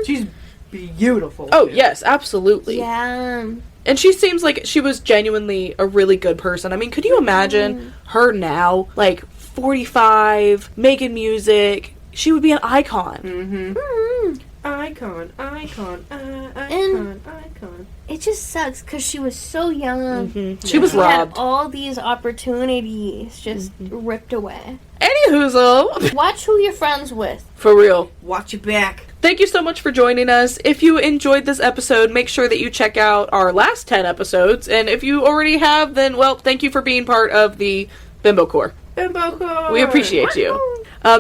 She's beautiful. Oh, too. yes, absolutely. Yeah. And she seems like she was genuinely a really good person. I mean, could you imagine her now, like 45, making music? She would be an icon. Mm-hmm. Icon, icon, And- icon. It just sucks because she was so young. She was She had robbed. all these opportunities just ripped away. Anywhoozle. Watch who you're friends with. For real. Watch your back. Thank you so much for joining us. If you enjoyed this episode, make sure that you check out our last 10 episodes. And if you already have, then, well, thank you for being part of the Bimbo Corps. Bimbo core. We appreciate you.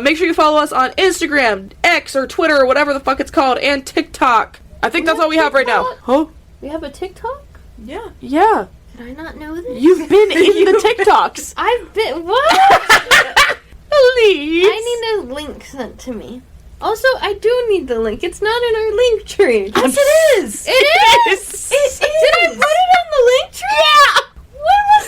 Make sure you follow us on Instagram, X, or Twitter, or whatever the fuck it's called, and TikTok. I think that's all we have right now. TikTok? Huh? We have a TikTok? Yeah. Yeah. Did I not know this? You've been in the TikToks. I've been. What? Please. I need a link sent to me. Also, I do need the link. It's not in our link tree. Yes, it is. It is. It is. Did I put it on the link tree? Yeah. When was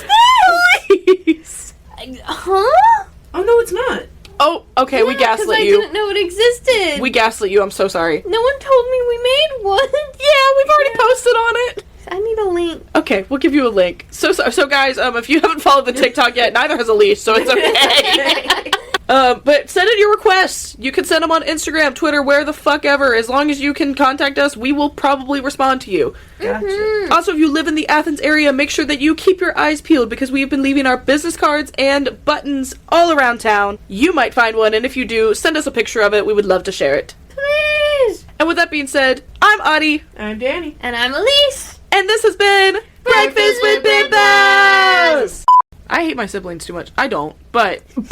this? Please. Huh? Oh, no, it's not. Oh, okay, we Yeah, 'cause gaslit I you. didn't know it existed. We gaslit you. I'm so sorry. No one told me we made one. Yeah, we've already posted on it. I need a link. Okay, we'll give you a link. So guys, if you haven't followed the TikTok yet, neither has Elise, so it's okay. But send in your requests. You can send them on Instagram, Twitter, where the fuck ever. As long as you can contact us, we will probably respond to you. Gotcha. Also, if you live in the Athens area, make sure that you keep your eyes peeled because we have been leaving our business cards and buttons all around town. You might find one, and if you do, send us a picture of it. We would love to share it. Please. And with that being said, I'm Audie, I'm Danny. And I'm Elise. and this has been Breakfast with Bimbos! I hate my siblings too much. I don't, but... You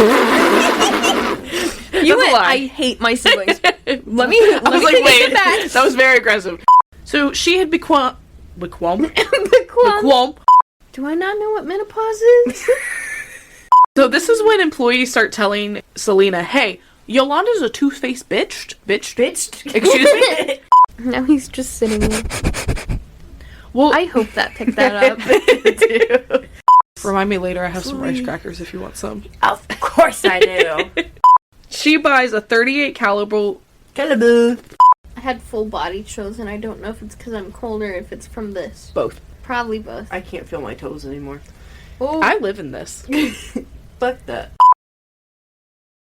That's a went, lie. I hate my siblings. Let me I was like, take wait, it back. that was very aggressive. So she had bequam... Bequam. Bequam. Do I not know what menopause is? So this is when employees start telling Selena, hey, Yolanda's a two-faced bitch. Bitched. Excuse me? Now he's just sitting there. Well, I hope that picked that up. remind me later, I have some rice crackers if you want some. Of course I do. She buys a 38 caliber... Calibu. I had full body chills, and I don't know if it's because I'm cold or if it's from this. Both. Probably both. I can't feel my toes anymore. Oh, I live in this. Fuck that.